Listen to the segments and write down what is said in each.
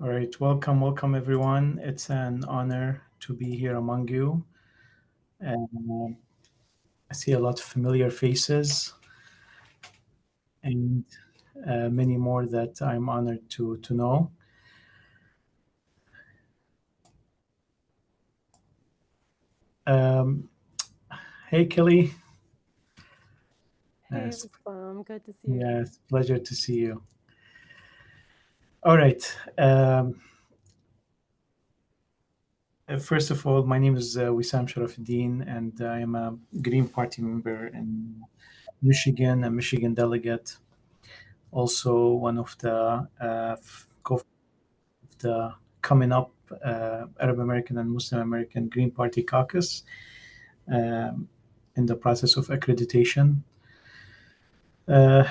All right, welcome everyone. It's an honor to be here among you. And I see a lot of familiar faces and many more that I'm honored to know. Um, hey, Kelly. Hey, Yes, Wissam, good to see you again. yes, pleasure to see you. All right. First of all, my name is Wissam Charafeddine, and I am a Green Party member in Michigan, a Michigan delegate. Also, one of the co of the coming up Arab American and Muslim American Green Party caucus um, in the process of accreditation. Uh,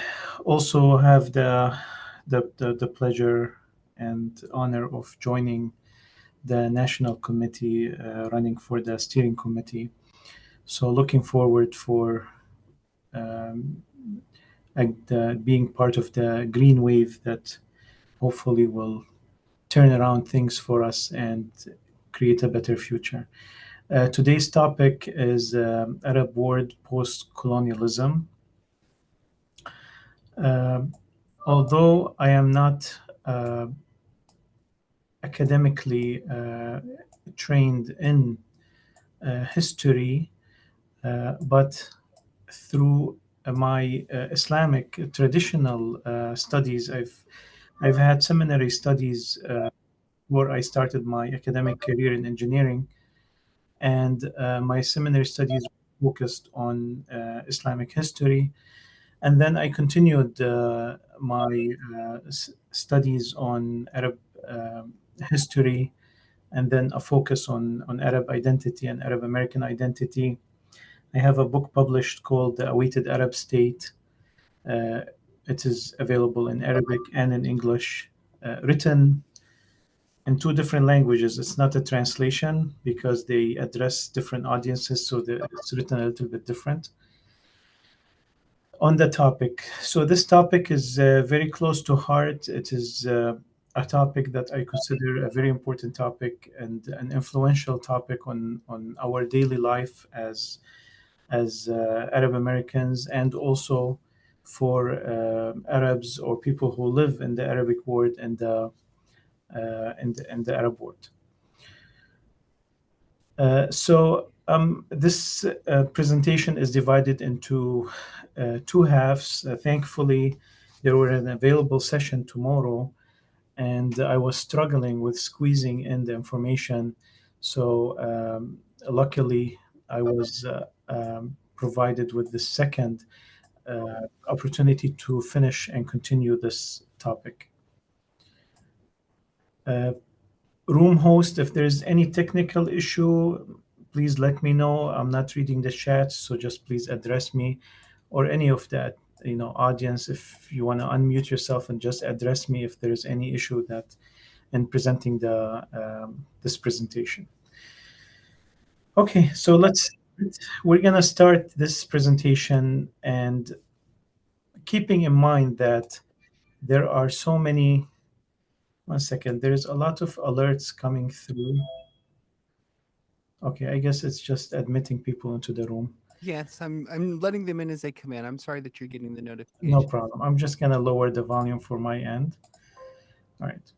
Also have the pleasure and honor of joining the national committee running for the steering committee. So looking forward for um, being part of the green wave that hopefully will turn around things for us and create a better future. Today's topic is Arab world post colonialism. Um Although I am not uh, academically trained in history, but through my Islamic traditional studies, I've had seminary studies where I started my academic career in engineering, and my seminary studies focused on Islamic history. And then I continued my studies on Arab history, and then a focus on Arab identity and Arab American identity. I have a book published called The Awaited Arab State. Uh, it is available in Arabic and in English, written in two different languages. It's not a translation because they address different audiences, so it's written a little bit different on the topic. So this topic is very close to heart. It is a topic that I consider a very important topic and an influential topic on our daily life as Arab Americans, and also for Arabs or people who live in the Arabic world and in the Arab world. This presentation is divided into two halves. Thankfully, there were an available session tomorrow, and I was struggling with squeezing in the information. So luckily, I was provided with the second opportunity to finish and continue this topic. Uh, Room host, if there's any technical issue, please let me know. I'm not reading the chat, so just please address me, or any of that audience. If you want to unmute yourself and just address me if there's any issue that in presenting the this presentation. Okay, so we're gonna start this presentation, and keeping in mind that there are so many. One second, there's a lot of alerts coming through. Okay, I guess it's just admitting people into the room. Yes, I'm letting them in as they come in. I'm sorry that you're getting the No notification. problem. I'm just gonna lower the volume for my end. All right.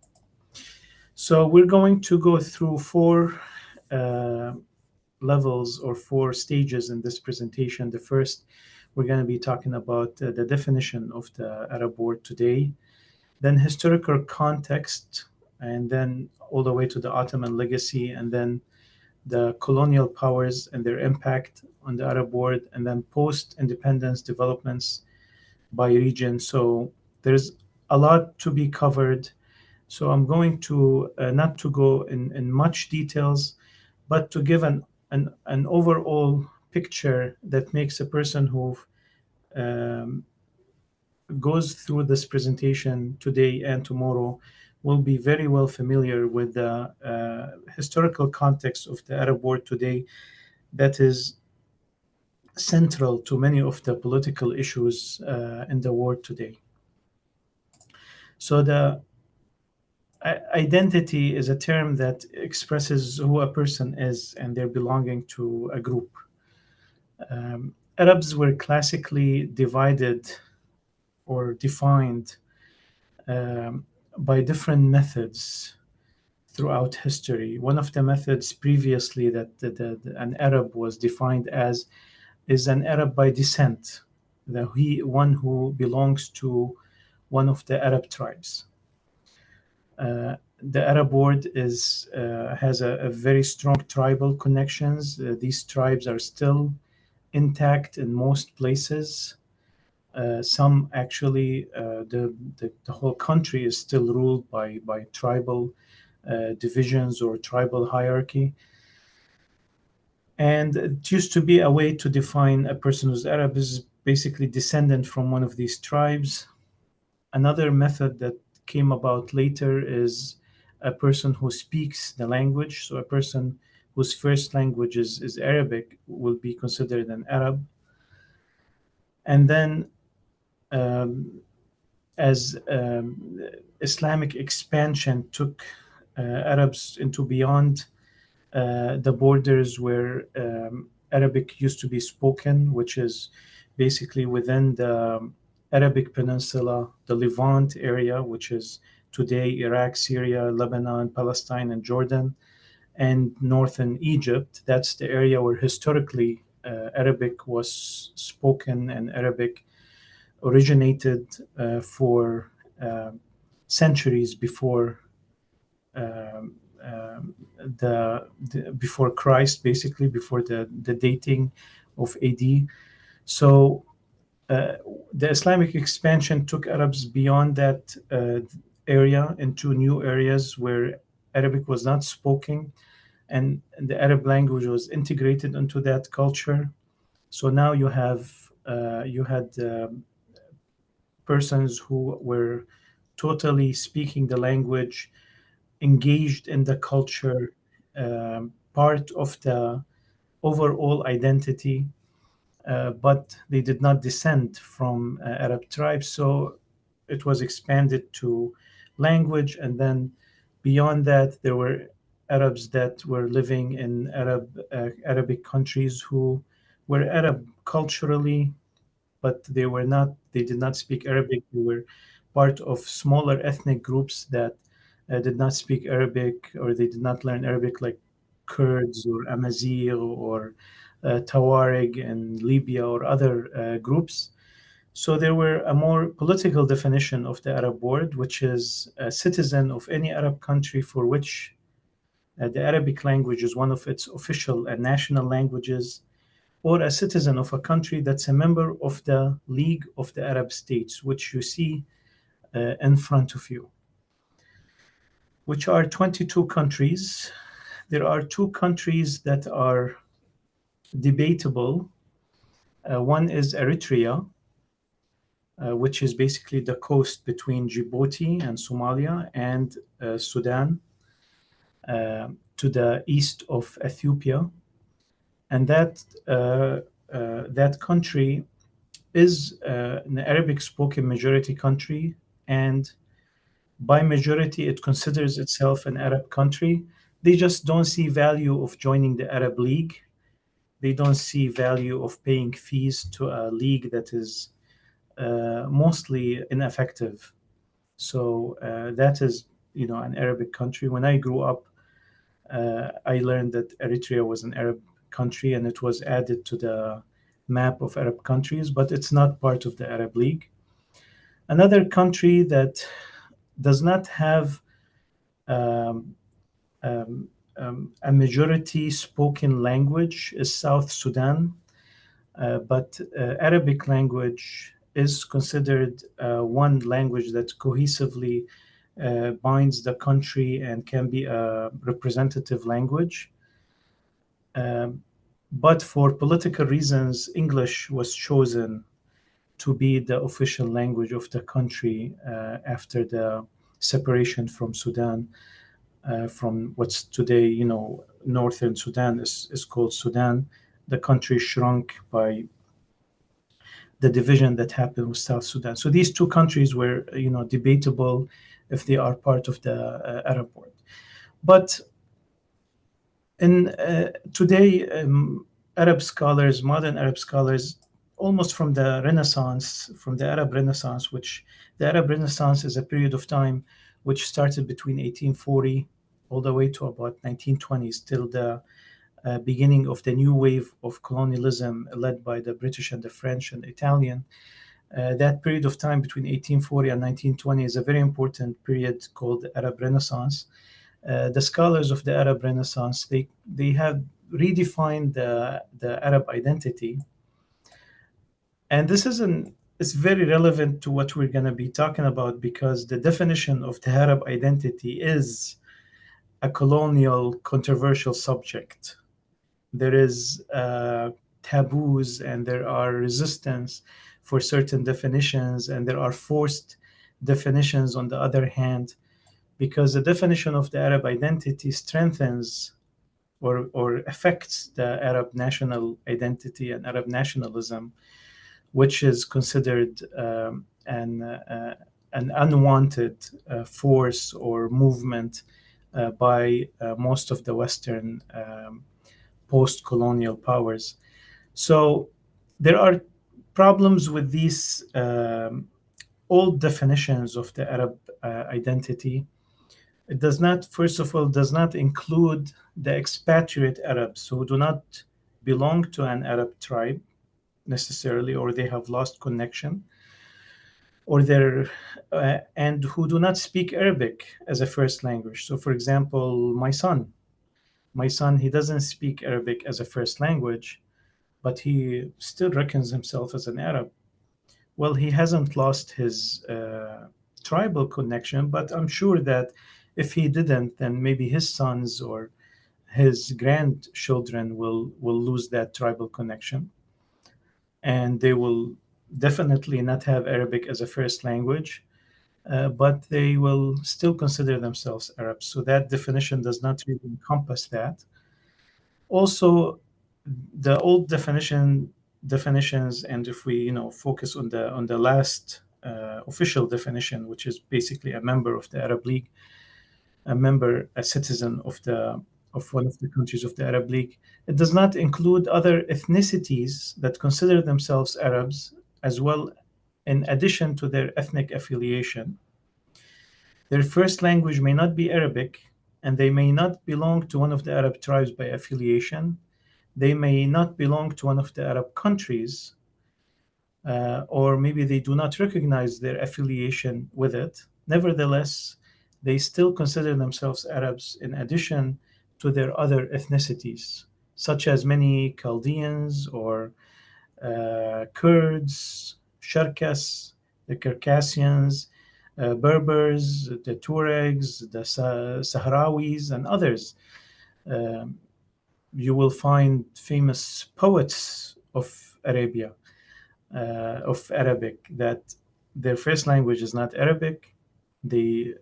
So we're going to go through four uh, levels or four stages in this presentation. The first, we're going to be talking about the definition of the Arab word today, then historical context, and then all the way to the Ottoman legacy, and then the colonial powers and their impact on the Arab world, and then post-independence developments by region. So there's a lot to be covered. So I'm going to not to go in much details, but to give an overall picture that makes a person who um, goes through this presentation today and tomorrow will be very well familiar with the historical context of the Arab world today that is central to many of the political issues in the world today. So Identity is a term that expresses who a person is and their belonging to a group. Arabs were classically divided or defined by different methods throughout history. One of the methods previously that an Arab was defined as is an Arab by descent, one who belongs to one of the Arab tribes. The Arab world has a very strong tribal connections. These tribes are still intact in most places. Some actually, the whole country is still ruled by tribal divisions or tribal hierarchy. And it used to be a way to define a person who's Arab is basically descendant from one of these tribes. Another method that came about later is a person who speaks the language. So a person whose first language is Arabic will be considered an Arab. And then as Islamic expansion took Arabs into beyond the borders where Arabic used to be spoken, which is basically within the Arabic Peninsula, the Levant area, which is today Iraq, Syria, Lebanon, Palestine, and Jordan, and northern Egypt. That's the area where historically Arabic was spoken and Arabic originated for centuries before before Christ, basically before the dating of AD. So the Islamic expansion took Arabs beyond that area into new areas where Arabic was not spoken, and the Arab language was integrated into that culture. So now you had persons who were totally speaking the language, engaged in the culture, part of the overall identity, but they did not descend from Arab tribes. So it was expanded to language, and then beyond that, there were Arabs that were living in Arabic countries who were Arab culturally, but they did not speak Arabic. They were part of smaller ethnic groups that did not speak Arabic, or they did not learn Arabic, like Kurds or Amazigh or Tawarig in Libya or other groups. So there were a more political definition of the Arab word, which is a citizen of any Arab country for which the Arabic language is one of its official and national languages, or a citizen of a country that's a member of the League of the Arab States, which you see in front of you, which are 22 countries. There are two countries that are debatable. One is Eritrea, which is basically the coast between Djibouti and Somalia and Sudan, to the east of Ethiopia. And that country is an Arabic-spoken majority country, and by majority, it considers itself an Arab country. They just don't see value of joining the Arab League. They don't see value of paying fees to a league that is mostly ineffective. So that is, an Arabic country. When I grew up, I learned that Eritrea was an Arab country, and it was added to the map of Arab countries, but it's not part of the Arab League. Another country that does not have a majority spoken language is South Sudan, but Arabic language is considered one language that cohesively binds the country and can be a representative language. But for political reasons, English was chosen to be the official language of the country after the separation from Sudan, from what's today, northern Sudan is called Sudan. The country shrunk by the division that happened with South Sudan. So these two countries were, debatable. if they are part of the Arab world. But in today, Arab scholars, modern Arab scholars, almost from the Renaissance, from the Arab Renaissance, which the Arab Renaissance is a period of time which started between 1840 all the way to about 1920s, till the beginning of the new wave of colonialism led by the British and the French and Italian. That period of time between 1840 and 1920 is a very important period called the Arab Renaissance. The scholars of the Arab Renaissance, they have redefined the Arab identity. And this it's very relevant to what we're going to be talking about, because the definition of the Arab identity is a colonial, controversial subject. There is taboos, and there are resistance for certain definitions, and there are forced definitions on the other hand, because the definition of the Arab identity strengthens or affects the Arab national identity and Arab nationalism, which is considered an unwanted force or movement by most of the Western post-colonial powers. So there are problems with these old definitions of the Arab identity. It does not, first of all, does not include the expatriate Arabs who do not belong to an Arab tribe necessarily, or they have lost connection, or they're and who do not speak Arabic as a first language. So, for example, my son, he doesn't speak Arabic as a first language, but he still reckons himself as an Arab. Well, he hasn't lost his tribal connection, but I'm sure that if he didn't, then maybe his sons or his grandchildren will lose that tribal connection, and they will definitely not have Arabic as a first language, but they will still consider themselves Arabs. So that definition does not really encompass that. Also, the old definitions, and if we focus on the last official definition, which is basically a member of the Arab League, a citizen of one of the countries of the Arab League, it does not include other ethnicities that consider themselves Arabs as well, in addition to their ethnic affiliation. Their first language may not be Arabic, and they may not belong to one of the Arab tribes by affiliation. They may not belong to one of the Arab countries, or maybe they do not recognize their affiliation with it. Nevertheless, they still consider themselves Arabs in addition to their other ethnicities, such as many Chaldeans or Kurds, Sharkas, the Circassians, Berbers, the Tuaregs, the Sahrawis, and others. You will find famous poets of Arabia, of Arabic, that their first language is not Arabic. They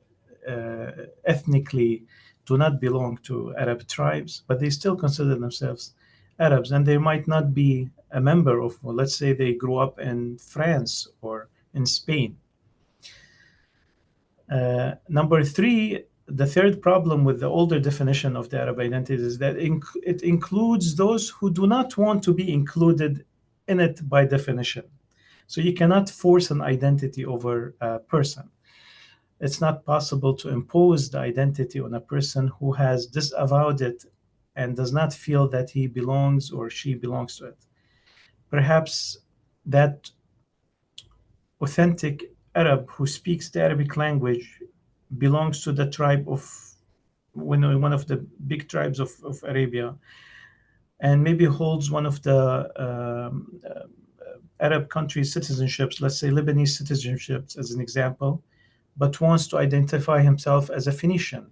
ethnically do not belong to Arab tribes, but they still consider themselves Arabs, and they might not be a member of, well, let's say they grew up in France or in Spain. Number three, the third problem with the older definition of the Arab identity is that it includes those who do not want to be included in it by definition. So you cannot force an identity over a person. It's not possible to impose the identity on a person who has disavowed it and does not feel that he belongs or she belongs to it. Perhaps that authentic Arab who speaks the Arabic language belongs to the tribe of one of the big tribes of Arabia, and maybe holds one of the Arab countries' citizenships, let's say Lebanese citizenships as an example, but wants to identify himself as a Phoenician,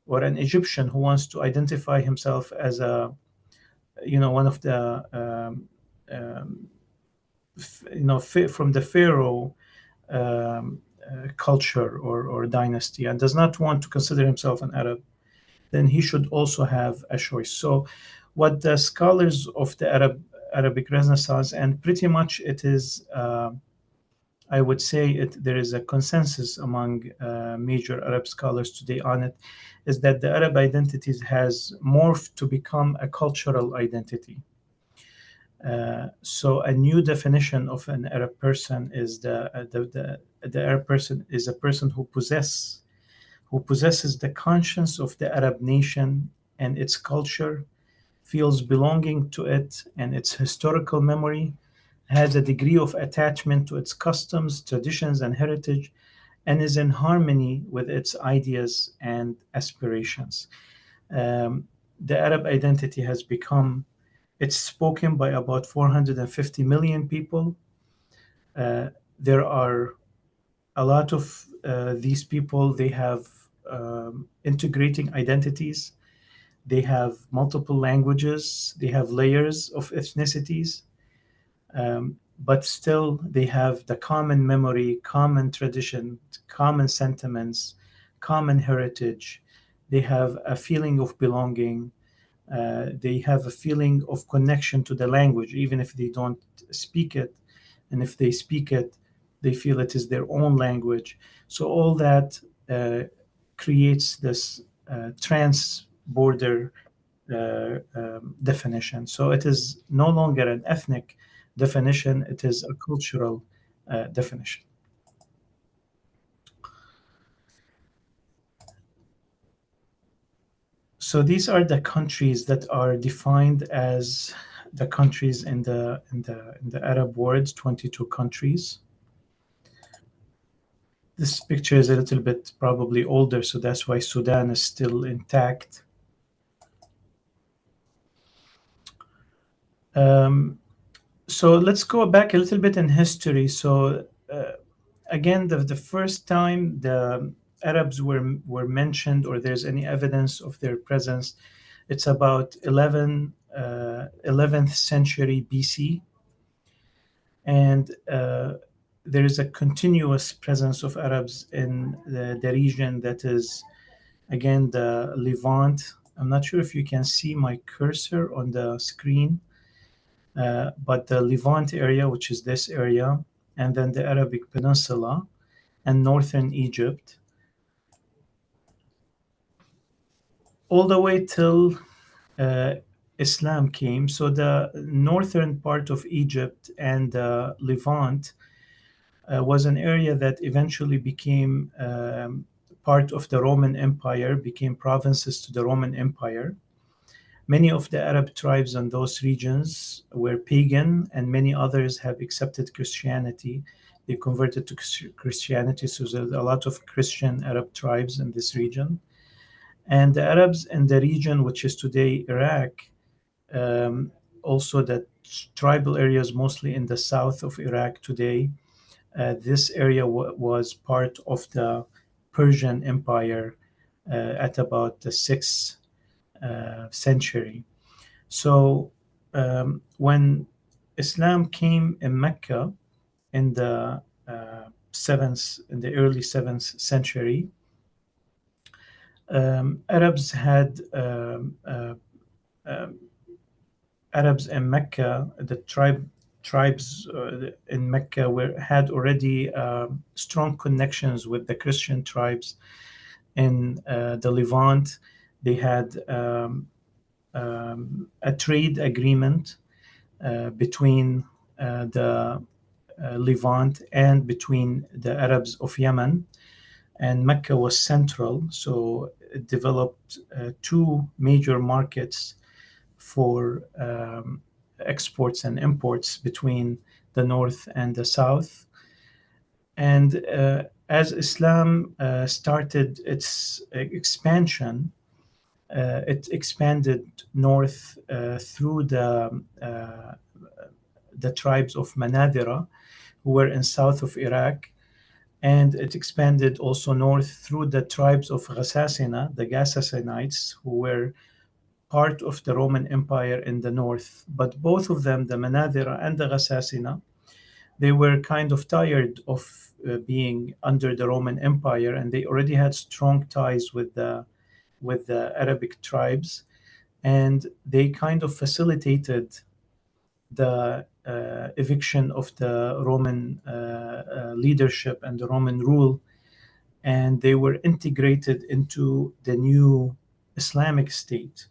or an Egyptian who wants to identify himself as one of the from the Pharaoh culture or dynasty, and does not want to consider himself an Arab, then he should also have a choice. So what the scholars of the Arabic Renaissance, and pretty much it is I would say there is a consensus among major Arab scholars today on it, is that the Arab identities has morphed to become a cultural identity. So a new definition of an Arab person is the Arab person is a person who possesses the conscience of the Arab nation and its culture, feels belonging to it and its historical memory, has a degree of attachment to its customs, traditions, and heritage, and is in harmony with its ideas and aspirations. The Arab identity has become, it's spoken by about 450 million people. There are a lot of these people, they have integrating identities. They have multiple languages, they have layers of ethnicities, but still they have the common memory, common tradition, common sentiments, common heritage. They have a feeling of belonging. They have a feeling of connection to the language, even if they don't speak it. And if they speak it, they feel it is their own language. So all that creates this trans-border definition. So it is no longer an ethnic definition, it is a cultural definition. So these are the countries that are defined as the countries in the Arab world, 22 countries. This picture is a little bit probably older, so that's why Sudan is still intact. So let's go back a little bit in history. So again, the first time the Arabs were mentioned, or there's any evidence of their presence, it's about 11th century BC. And there is a continuous presence of Arabs in the region that is, again, the Levant. I'm not sure if you can see my cursor on the screen, but the Levant area, which is this area, and then the Arabic Peninsula and northern Egypt, all the way till Islam came. So the northern part of Egypt and Levant was an area that eventually became part of the Roman Empire, became provinces to the Roman Empire. Many of the Arab tribes in those regions were pagan, and many others have accepted Christianity. They converted to Christianity, so there's a lot of Christian Arab tribes in this region. And the Arabs in the region, which is today Iraq, also the tribal areas mostly in the south of Iraq today, this area was part of the Persian Empire at about the 6th century. So when Islam came in Mecca in the early 7th century, Arabs had Arabs in Mecca, the tribes in Mecca had already strong connections with the Christian tribes in the Levant. They had a trade agreement between the Levant and between the Arabs of Yemen, and Mecca was central, so it developed two major markets for exports and imports between the north and the south. And as Islam started its expansion, it expanded north through the tribes of Manadira, who were in south of Iraq, and it expanded also north through the tribes of Ghassasina, the Ghassasinites, who were part of the Roman Empire in the north. But both of them, the Manadira and the Ghassasina, they were kind of tired of being under the Roman Empire, and they already had strong ties with the Arabic tribes, and they kind of facilitated the eviction of the Roman leadership and the Roman rule, and they were integrated into the new Islamic state,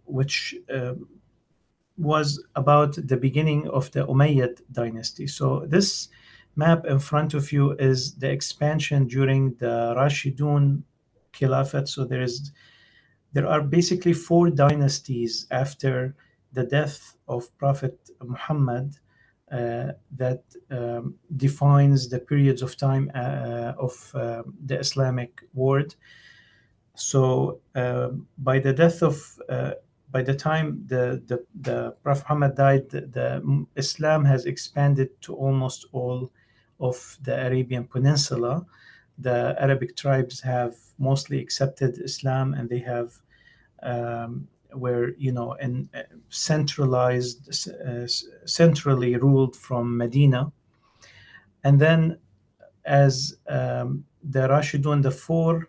which was about the beginning of the Umayyad dynasty. So this map in front of you is the expansion during the Rashidun Caliphate. So there are basically four dynasties after the death of Prophet Muhammad that defines the periods of time of the Islamic world. So by the time the Prophet Muhammad died, the Islam has expanded to almost all of the Arabian Peninsula. The Arabic tribes have mostly accepted Islam, and they have were in centrally ruled from Medina. And then as the Rashidun, the four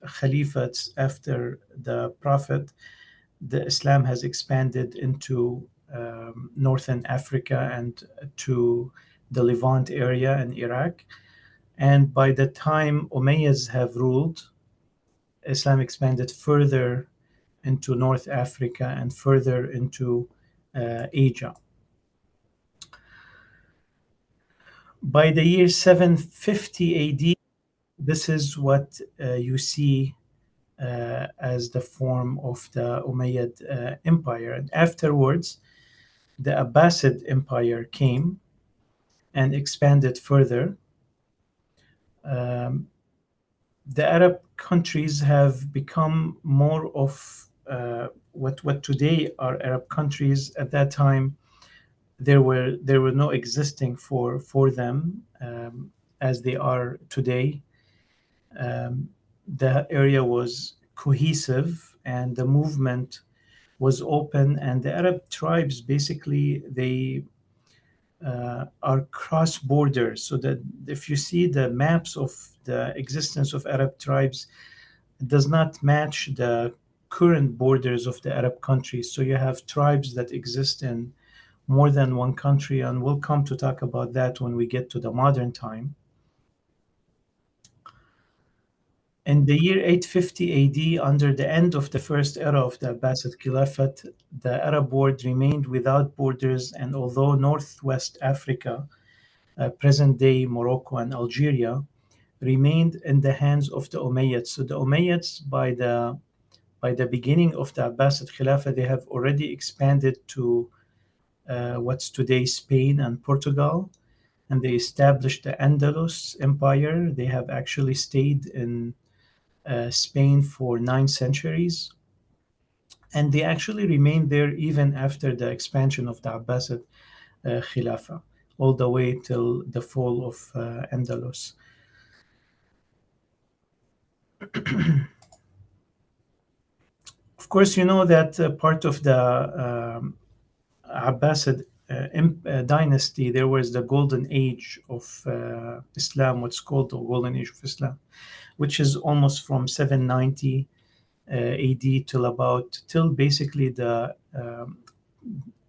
Khalifates after the Prophet, the Islam has expanded into northern Africa and to the Levant area in Iraq. And by the time Umayyads have ruled, Islam expanded further into North Africa and further into Asia. By the year 750 AD, this is what you see as the form of the Umayyad Empire. And afterwards, the Abbasid Empire came and expanded further. The Arab countries have become more of what today are Arab countries. At that time, there were no existing for them as they are today. The area was cohesive and the movement was open, and the Arab tribes basically they are cross borders. So that if you see the maps of the existence of Arab tribes, it does not match the current borders of the Arab countries. So you have tribes that exist in more than one country, and we'll come to talk about that when we get to the modern time. In the year 850 AD, under the end of the first era of the Abbasid Caliphate, the Arab world remained without borders, and although northwest Africa, present-day Morocco and Algeria, remained in the hands of the Umayyads. So the Umayyads, by the beginning of the Abbasid Khilafah, they have already expanded to what's today Spain and Portugal, and they established the Andalus Empire. They have actually stayed in Spain for 9 centuries, and they actually remained there even after the expansion of the Abbasid Khilafah, all the way till the fall of Andalus. Of course, you know that part of the Abbasid dynasty, there was the golden age of Islam, what's called the golden age of Islam, which is almost from 790 AD till basically the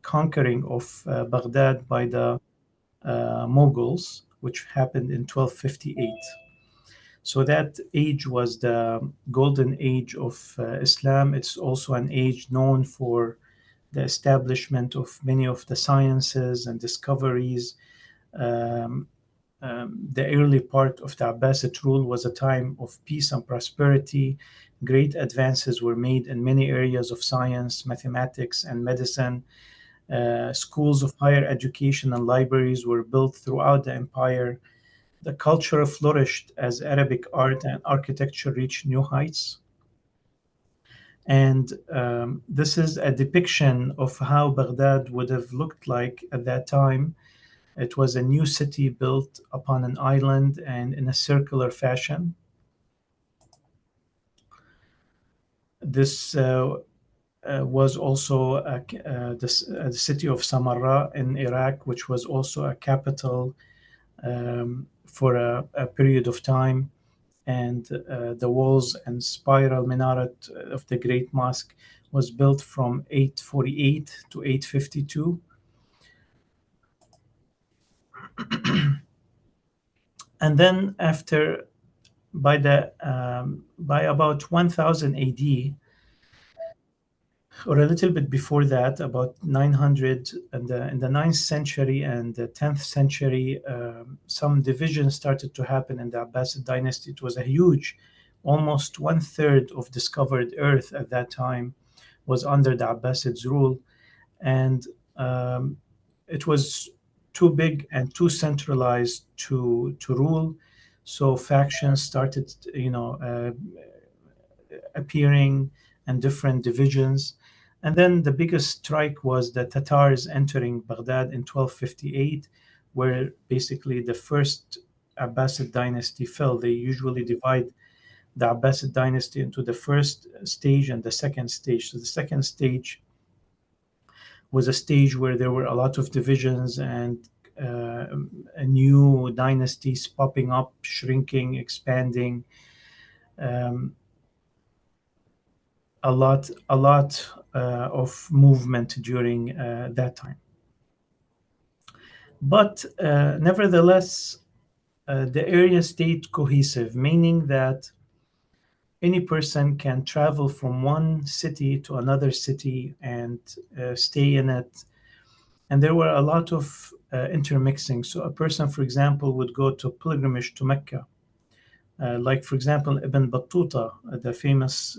conquering of Baghdad by the Mughals, which happened in 1258. So that age was the golden age of Islam. It's also an age known for the establishment of many of the sciences and discoveries. The early part of the Abbasid rule was a time of peace and prosperity. Great advances were made in many areas of science, mathematics, and medicine. Schools of higher education and libraries were built throughout the empire. The culture flourished as Arabic art and architecture reached new heights. And this is a depiction of how Baghdad would have looked like at that time. It was a new city built upon an island and in a circular fashion. This was also the city of Samarra in Iraq, which was also a capital for a period of time. And the walls and spiral minaret of the Great Mosque was built from 848 to 852. And then by about 1000 AD, or a little bit before that, about 900, in the 9th century and the 10th century, some divisions started to happen in the Abbasid dynasty. It was a huge, almost 1/3 of discovered earth at that time was under the Abbasids' rule, and it was too big and too centralized to rule. So factions started, appearing, and different divisions. And then the biggest strike was the Tatars entering Baghdad in 1258, where basically the first Abbasid dynasty fell. They usually divide the Abbasid dynasty into the first stage and the second stage. So the second stage was a stage where there were a lot of divisions and new dynasties popping up, shrinking, expanding. Um, a lot of movement during that time. But nevertheless, the area stayed cohesive, meaning that any person can travel from one city to another city and stay in it. And there were a lot of intermixing. So a person, for example, would go to pilgrimage to Mecca. Like, for example, Ibn Battuta, the famous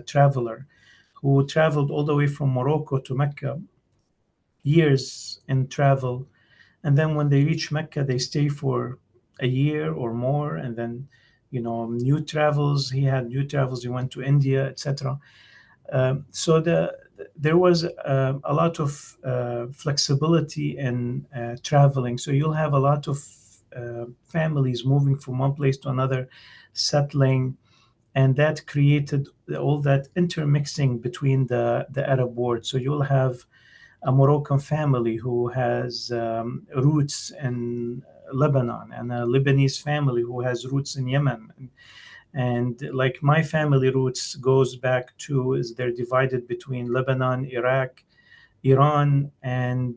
traveler, who traveled all the way from Morocco to Mecca, years in travel. And then when they reach Mecca, they stay for a year or more. And then, new travels. He had new travels. He went to India, etc. So there was a lot of flexibility in traveling. So you'll have a lot of families moving from one place to another, settling, and that created all that intermixing between the Arab world. So you'll have a Moroccan family who has roots in Lebanon, and a Lebanese family who has roots in Yemen. And like my family roots goes back to, is they're divided between Lebanon, Iraq, Iran, and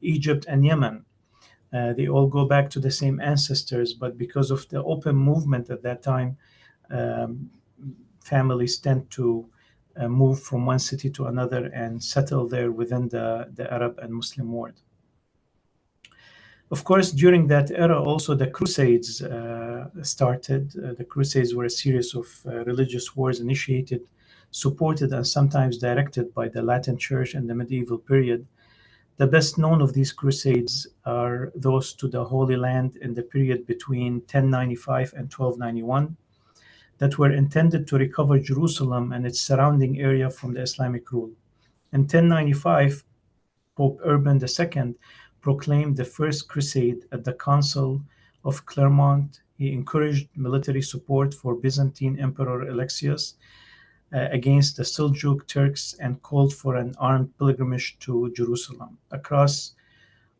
Egypt and Yemen. They all go back to the same ancestors, but because of the open movement at that time, um, families tend to move from one city to another and settle there within the Arab and Muslim world. Of course, during that era, also the Crusades started. The Crusades were a series of religious wars initiated, supported, and sometimes directed by the Latin Church in the medieval period. The best known of these crusades are those to the Holy Land in the period between 1095 and 1291 that were intended to recover Jerusalem and its surrounding area from the Islamic rule. In 1095, Pope Urban II proclaimed the First Crusade at the Council of Clermont. He encouraged military support for Byzantine Emperor Alexius against the Seljuk Turks and called for an armed pilgrimage to Jerusalem. Across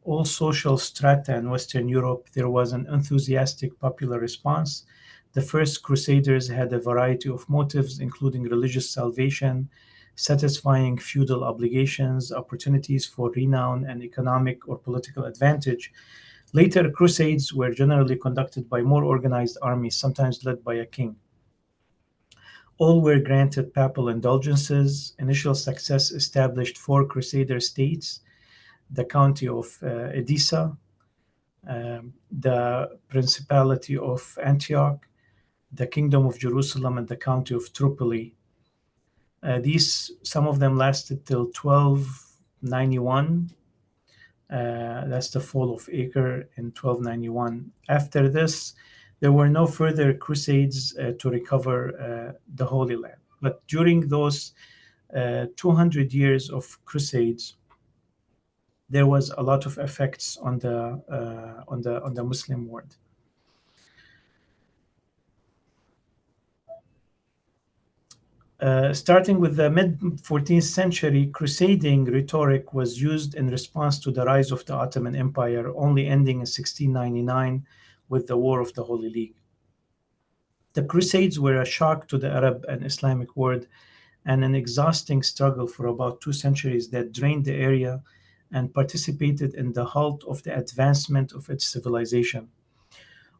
all social strata in Western Europe, there was an enthusiastic popular response. The first Crusaders had a variety of motives, including religious salvation, satisfying feudal obligations, opportunities for renown, and economic or political advantage. Later Crusades were generally conducted by more organized armies, sometimes led by a king. All were granted papal indulgences. Initial success established 4 Crusader states: the county of Edessa, the Principality of Antioch, the Kingdom of Jerusalem, and the county of Tripoli. Some of them lasted till 1291. That's the fall of Acre in 1291. After this, there were no further crusades to recover the Holy Land. But during those 200 years of crusades, there was a lot of effects on the Muslim world. Starting with the mid-14th century, crusading rhetoric was used in response to the rise of the Ottoman Empire, only ending in 1699 with the War of the Holy League. The Crusades were a shock to the Arab and Islamic world and an exhausting struggle for about 2 centuries that drained the area and participated in the halt of the advancement of its civilization.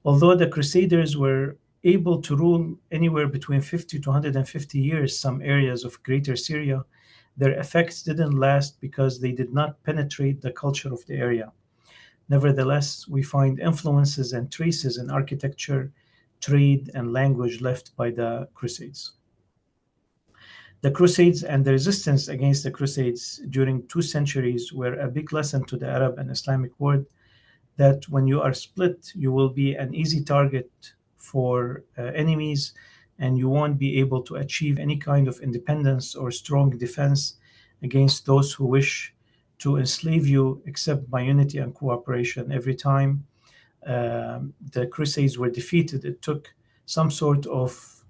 Although the Crusaders were able to rule anywhere between 50 to 150 years some areas of Greater Syria, their effects didn't last because they did not penetrate the culture of the area. Nevertheless, we find influences and traces in architecture, trade, and language left by the Crusades. The Crusades and the resistance against the Crusades during 2 centuries were a big lesson to the Arab and Islamic world that when you are split, you will be an easy target for enemies and you won't be able to achieve any kind of independence or strong defense against those who wish to enslave you except by unity and cooperation. Every time the Crusades were defeated, it took some sort of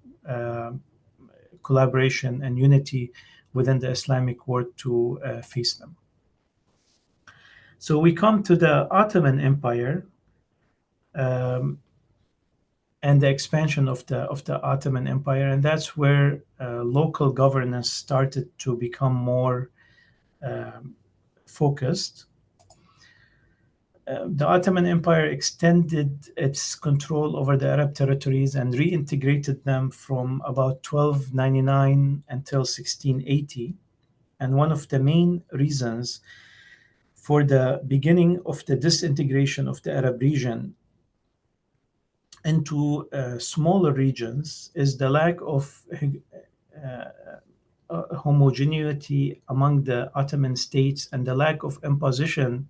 collaboration and unity within the Islamic world to face them. So we come to the Ottoman Empire and the expansion of the Ottoman Empire, and that's where local governance started to become more focused. The Ottoman Empire extended its control over the Arab territories and reintegrated them from about 1299 until 1680. And one of the main reasons for the beginning of the disintegration of the Arab region into smaller regions is the lack of homogeneity among the Ottoman states and the lack of imposition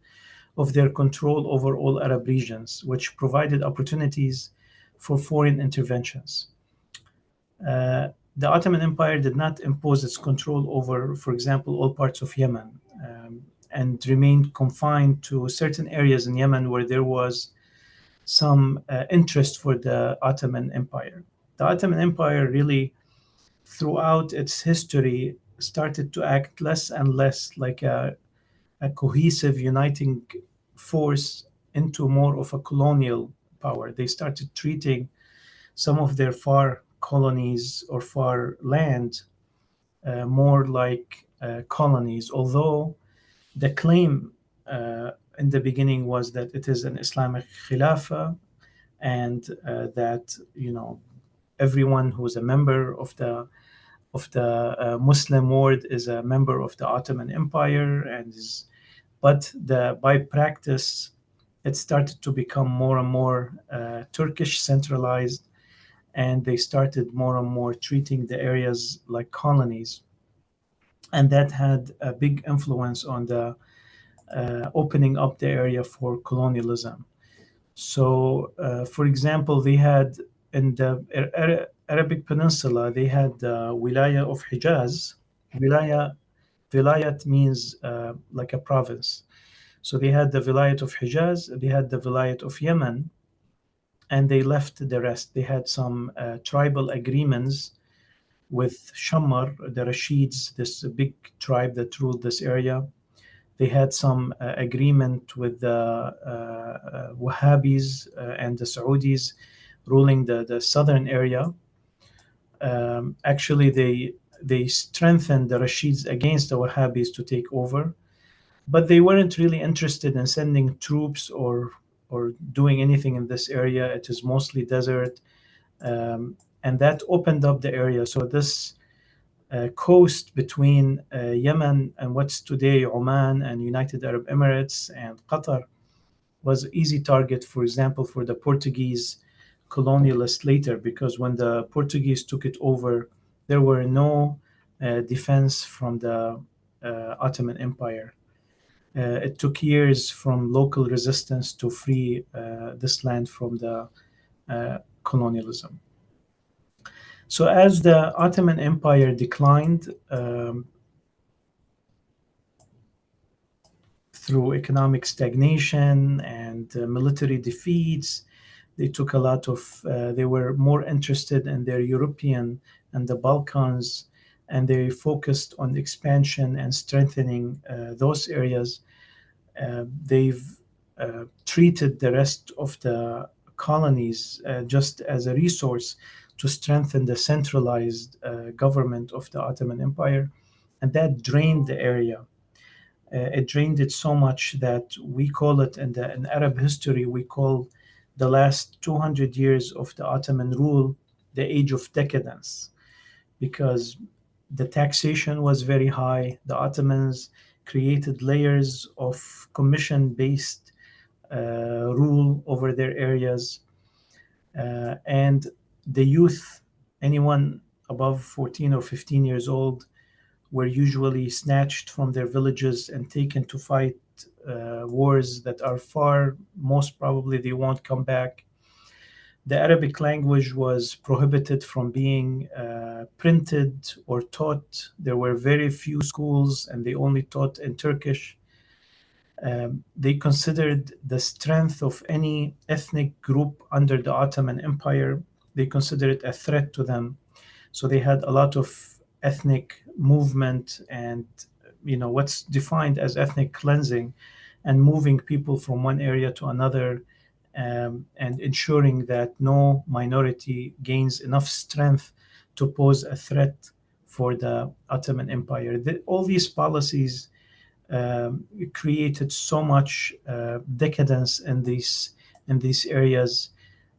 of their control over all Arab regions, which provided opportunities for foreign interventions. The Ottoman Empire did not impose its control over, for example, all parts of Yemen, and remained confined to certain areas in Yemen where there was some interest for the Ottoman Empire. The Ottoman Empire really, throughout its history, started to act less and less like a cohesive, uniting force into more of a colonial power. They started treating some of their far colonies or far land more like colonies, although the claim in the beginning was that it is an Islamic Khilafah and that everyone who is a member of the Muslim world is a member of the Ottoman Empire, but by practice it started to become more and more Turkish centralized, and they started more and more treating the areas like colonies, and that had a big influence on the opening up the area for colonialism. So, for example, they had in the Arabic Peninsula, they had the Wilaya of Hijaz. Vilayat means like a province. So they had the Vilayat of Hijaz, they had the Vilayat of Yemen, and they left the rest. They had some tribal agreements with Shammar, the Rashids, this big tribe that ruled this area. They had some agreement with the Wahhabis and the Saudis ruling the southern area. Actually, they strengthened the Rashids against the Wahhabis to take over, but they weren't really interested in sending troops or doing anything in this area. It is mostly desert, and that opened up the area. So this coast between Yemen and what's today Oman and United Arab Emirates and Qatar was an easy target, for example, for the Portuguese colonialists later, because when the Portuguese took it over, there were no defense from the Ottoman Empire. It took years from local resistance to free this land from the colonialism. So as the Ottoman Empire declined through economic stagnation and military defeats, they were more interested in their European and the Balkans, and they focused on expansion and strengthening those areas. They've treated the rest of the colonies just as a resource to strengthen the centralized government of the Ottoman Empire, and that drained the area. It drained it so much that we call it in Arab history, we call the last 200 years of the Ottoman rule the age of decadence, because the taxation was very high. The Ottomans created layers of commission-based rule over their areas, and the youth, anyone above 14 or 15 years old, were usually snatched from their villages and taken to fight wars that are far, most probably they won't come back. The Arabic language was prohibited from being printed or taught. There were very few schools and they only taught in Turkish. They considered the strength of any ethnic group under the Ottoman Empire, they considered it a threat to them. So they had a lot of ethnic movement and, what's defined as ethnic cleansing, and moving people from one area to another, and ensuring that no minority gains enough strength to pose a threat for the Ottoman Empire. All these policies created so much decadence in these areas.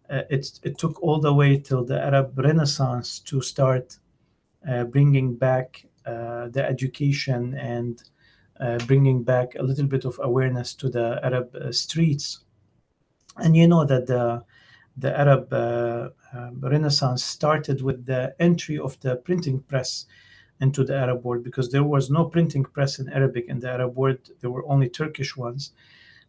It took all the way till the Arab Renaissance to start bringing back the education and bringing back a little bit of awareness to the Arab streets. And you know that the Arab Renaissance started with the entry of the printing press into the Arab world, because there was no printing press in Arabic in the Arab world. There were only Turkish ones.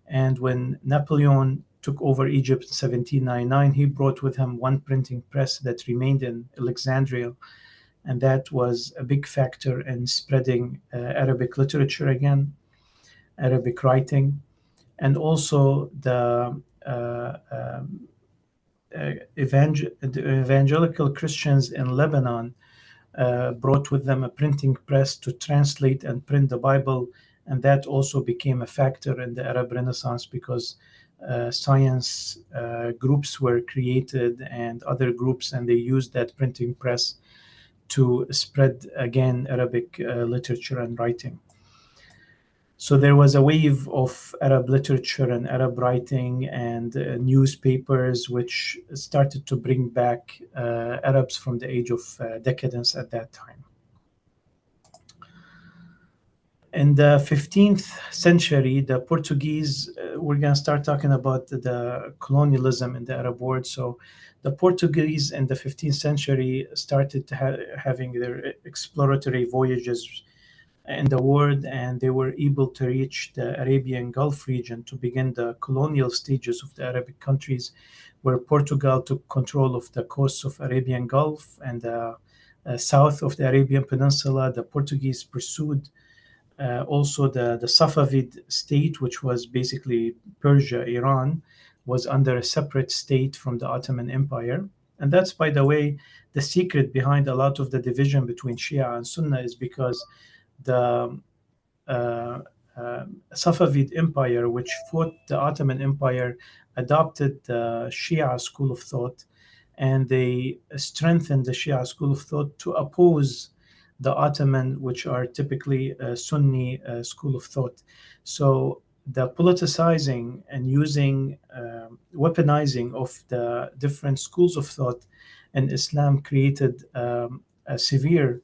And when Napoleon took over Egypt in 1799, he brought with him one printing press that remained in Alexandria. And that was a big factor in spreading Arabic literature again, Arabic writing. And also the evangelical Christians in Lebanon brought with them a printing press to translate and print the Bible, and that also became a factor in the Arab Renaissance, because science groups were created and other groups, and they used that printing press to spread again Arabic literature and writing. So there was a wave of Arab literature and Arab writing and newspapers, which started to bring back Arabs from the age of decadence at that time. In the 15th century, the Portuguese, we're going to start talking about the colonialism in the Arab world. So the Portuguese in the 15th century started having their exploratory voyages in the world, and they were able to reach the Arabian Gulf region to begin the colonial stages of the Arabic countries, where Portugal took control of the coasts of Arabian Gulf and the south of the Arabian Peninsula. The Portuguese pursued also the Safavid state, which was basically Persia, Iran, was under a separate state from the Ottoman Empire. And that's, by the way, the secret behind a lot of the division between Shia and Sunna, is because the Safavid Empire, which fought the Ottoman Empire, adopted the Shia school of thought, and they strengthened the Shia school of thought to oppose the Ottoman, which are typically a Sunni school of thought. So the politicizing and using, weaponizing of the different schools of thought in Islam created a severe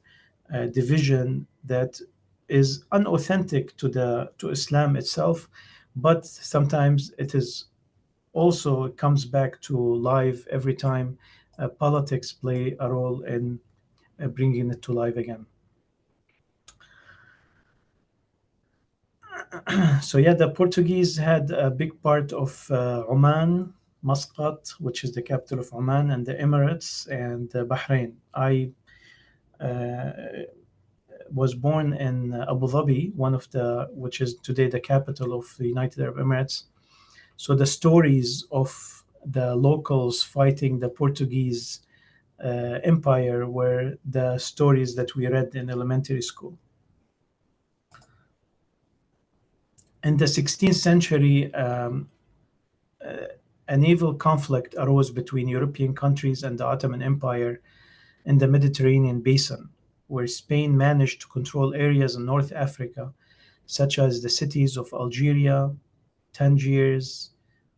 division that is unauthentic to Islam itself, but sometimes it comes back to life every time politics play a role in bringing it to life again. So yeah, the Portuguese had a big part of Oman, Muscat, which is the capital of Oman, and the Emirates and Bahrain. I was born in Abu Dhabi, which is today the capital of the United Arab Emirates. So the stories of the locals fighting the Portuguese empire were the stories that we read in elementary school. In the 16th century, a naval conflict arose between European countries and the Ottoman Empire in the Mediterranean basin, where Spain managed to control areas in North Africa, such as the cities of Algeria, Tangiers,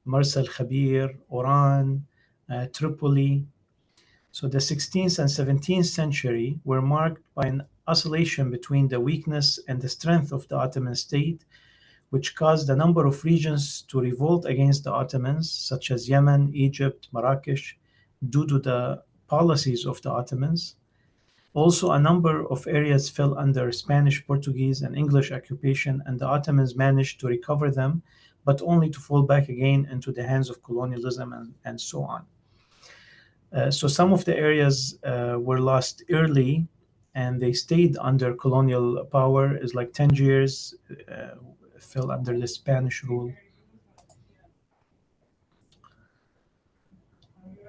Mars al Khabir, Oran, Tripoli. So the 16th and 17th century were marked by an oscillation between the weakness and the strength of the Ottoman state, which caused a number of regions to revolt against the Ottomans, such as Yemen, Egypt, Marrakesh, due to the policies of the Ottomans. Also, a number of areas fell under Spanish, Portuguese, and English occupation, and the Ottomans managed to recover them, but only to fall back again into the hands of colonialism and so on. So some of the areas were lost early, and they stayed under colonial power, is like Tangiers fell under the Spanish rule.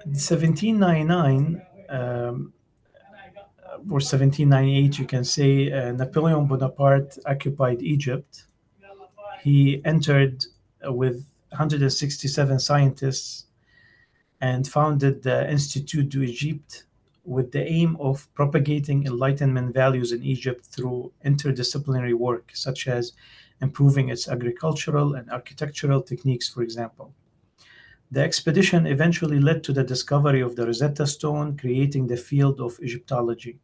In 1799 or 1798, you can say, Napoleon Bonaparte occupied Egypt. He entered with 167 scientists and founded the Institut d'Egypte with the aim of propagating Enlightenment values in Egypt through interdisciplinary work, such as improving its agricultural and architectural techniques, for example. The expedition eventually led to the discovery of the Rosetta Stone, creating the field of Egyptology.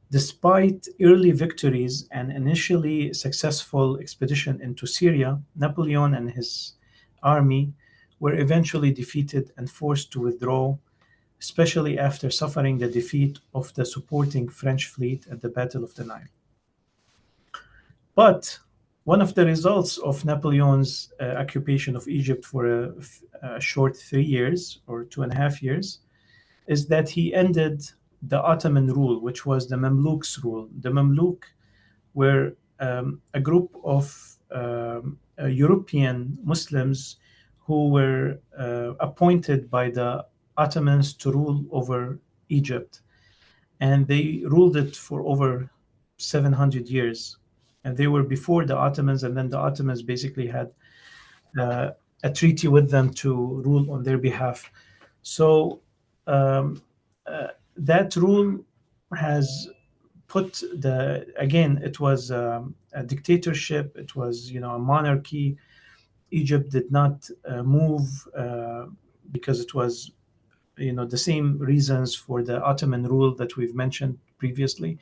Despite early victories and initially successful expedition into Syria, Napoleon and his army were eventually defeated and forced to withdraw, especially after suffering the defeat of the supporting French fleet at the Battle of the Nile. But one of the results of Napoleon's occupation of Egypt for a short 3 years or 2.5 years is that he ended the Ottoman rule, which was the Mamluks rule. The Mamluk were a group of European Muslims who were appointed by the Ottomans to rule over Egypt. And they ruled it for over 700 years. And they were before the Ottomans, and then the Ottomans basically had a treaty with them to rule on their behalf. So that rule has put again, it was a dictatorship, it was, a monarchy. Egypt did not move because it was, the same reasons for the Ottoman rule that we've mentioned previously.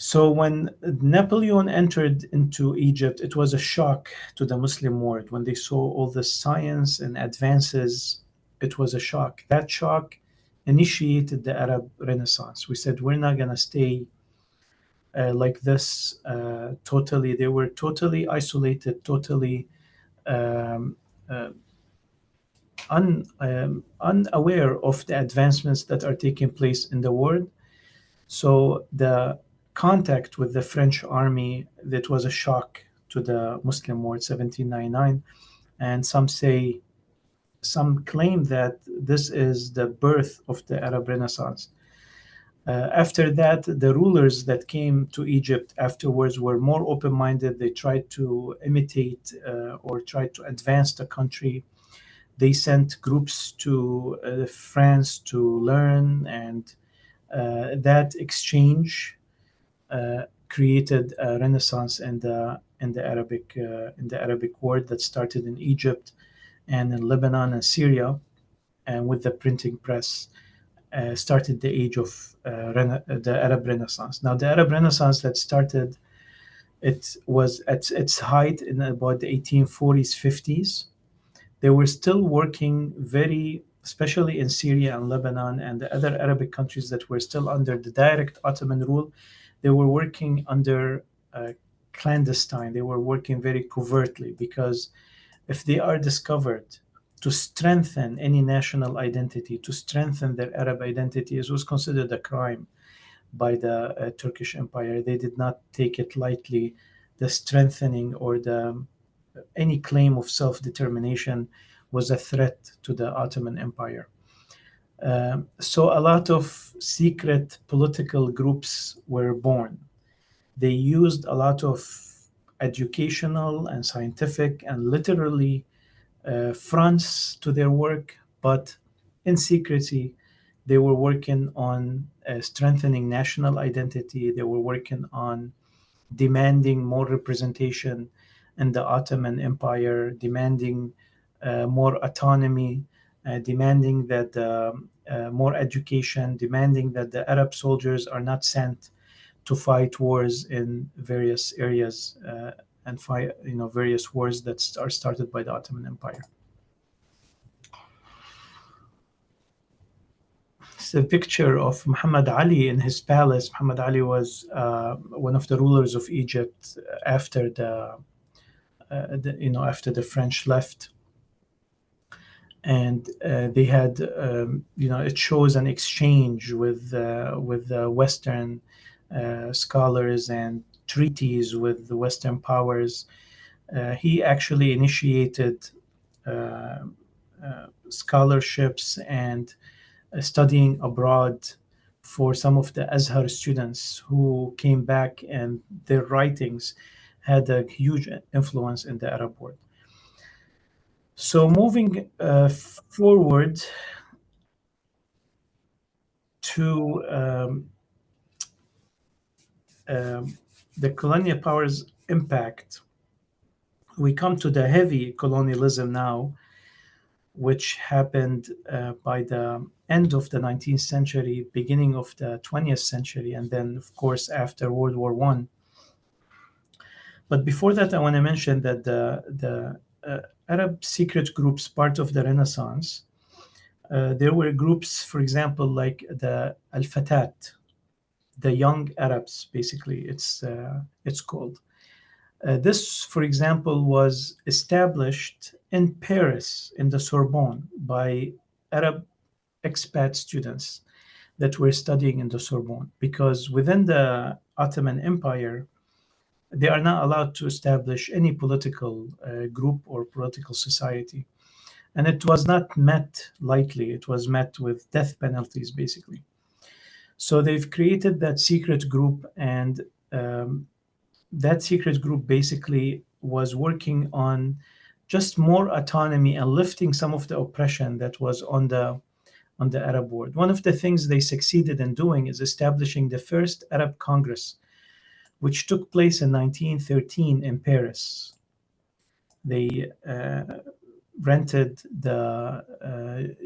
So when Napoleon entered into Egypt, it was a shock to the Muslim world. When they saw all the science and advances, it was a shock. That shock initiated the Arab Renaissance. We said, we're not going to stay like this totally. They were totally isolated, totally unaware of the advancements that are taking place in the world. So the contact with the French army, that was a shock to the Muslim world, 1799. And some claim that this is the birth of the Arab Renaissance. After that, the rulers that came to Egypt afterwards were more open-minded. They tried to imitate or tried to advance the country. They sent groups to France to learn, and that exchange created a renaissance in the Arabic world that started in Egypt and in Lebanon and Syria, and with the printing press started the age of the Arab Renaissance. Now, the Arab Renaissance that started, it was at its height in about the 1840s, 50s. They were still working especially in Syria and Lebanon and the other Arabic countries that were still under the direct Ottoman rule. They were working under clandestine. They were working very covertly, because if they are discovered, to strengthen any national identity, to strengthen their Arab identity, it was considered a crime by the Turkish Empire. They did not take it lightly. The strengthening or any claim of self-determination was a threat to the Ottoman Empire. So a lot of secret political groups were born. They used a lot of educational and scientific and literally fronts to their work, but in secrecy, they were working on strengthening national identity. They were working on demanding more representation in the Ottoman Empire, demanding more autonomy, demanding that more education, demanding that the Arab soldiers are not sent to fight wars in various areas and fight, various wars that are started by the Ottoman Empire. It's a picture of Muhammad Ali in his palace. Muhammad Ali was one of the rulers of Egypt after after the French left, and they had it shows an exchange with Western scholars and treaties with the Western powers. He actually initiated scholarships and studying abroad for some of the Azhar students who came back, and their writings had a huge influence in the Arab world. So moving forward to the colonial powers' impact, we come to the heavy colonialism now, which happened by the end of the 19th century, beginning of the 20th century, and then, of course, after World War I. But before that, I want to mention that the Arab secret groups, part of the Renaissance, there were groups, for example, like the Al-Fatat, the young Arabs, basically, it's called. This, for example, was established in Paris, in the Sorbonne, by Arab expat students that were studying in the Sorbonne, because within the Ottoman Empire, they are not allowed to establish any political group or political society. And it was not met lightly. It was met with death penalties, basically. So they've created that secret group, and that secret group basically was working on just more autonomy and lifting some of the oppression that was on the Arab world. One of the things they succeeded in doing is establishing the first Arab Congress, which took place in 1913 in Paris. They rented the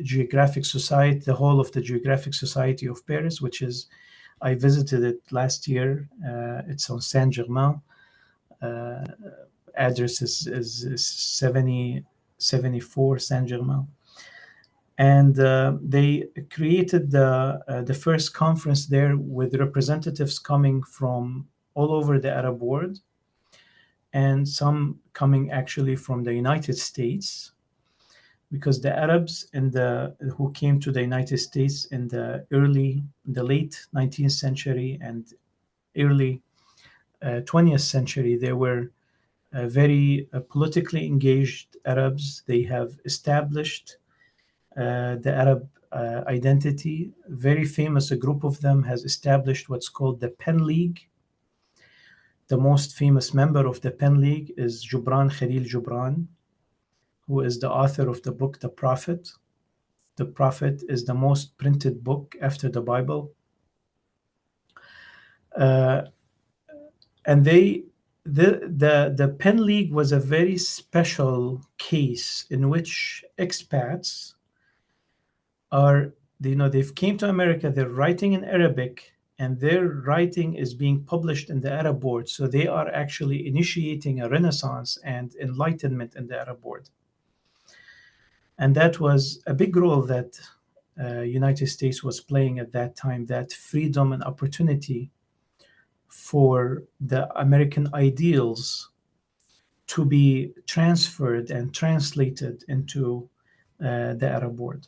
Geographic Society, the whole of the Geographic Society of Paris, which is, I visited it last year. It's on Saint-Germain. Address is 7074 Saint-Germain. And they created the first conference there with representatives coming from all over the Arab world, and some coming actually from the United States, because the Arabs who came to the United States in the late 19th century and early 20th century, they were very politically engaged Arabs. They have established the Arab identity. Very famous, a group of them has established what's called the Pen League. The most famous member of the Pen League is Khalil Gibran, who is the author of the book The Prophet. The Prophet is the most printed book after the Bible. And the Pen League was a very special case in which expats they've came to America, they're writing in Arabic, and their writing is being published in the Arab world. So they are actually initiating a renaissance and enlightenment in the Arab world. And that was a big role that United States was playing at that time, that freedom and opportunity for the American ideals to be transferred and translated into the Arab world.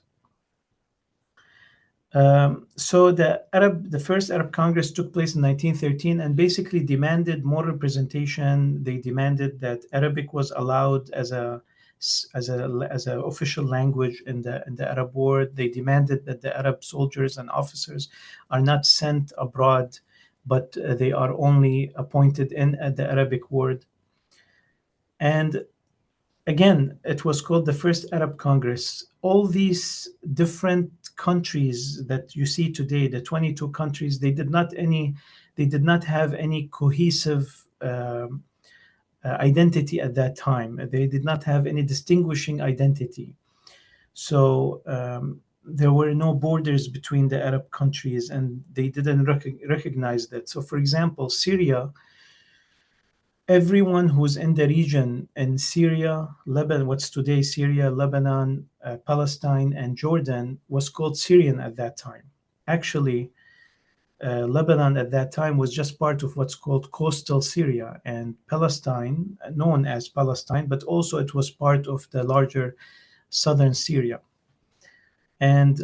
So the first Arab Congress took place in 1913 and basically demanded more representation. They demanded that Arabic was allowed as a official language in the Arab world. They demanded that the Arab soldiers and officers are not sent abroad, but they are only appointed in the Arabic world. And again, it was called the First Arab Congress. All these different countries that you see today, the 22 countries, they did not have any cohesive identity at that time. They did not have any distinguishing identity. So there were no borders between the Arab countries, and they didn't recognize that. So, for example, Syria, everyone who's in the region in Syria, Lebanon, what's today Syria, Lebanon, Palestine, and Jordan, was called Syrian at that time. Actually, Lebanon at that time was just part of what's called coastal Syria, and Palestine, known as Palestine, but also it was part of the larger southern Syria. And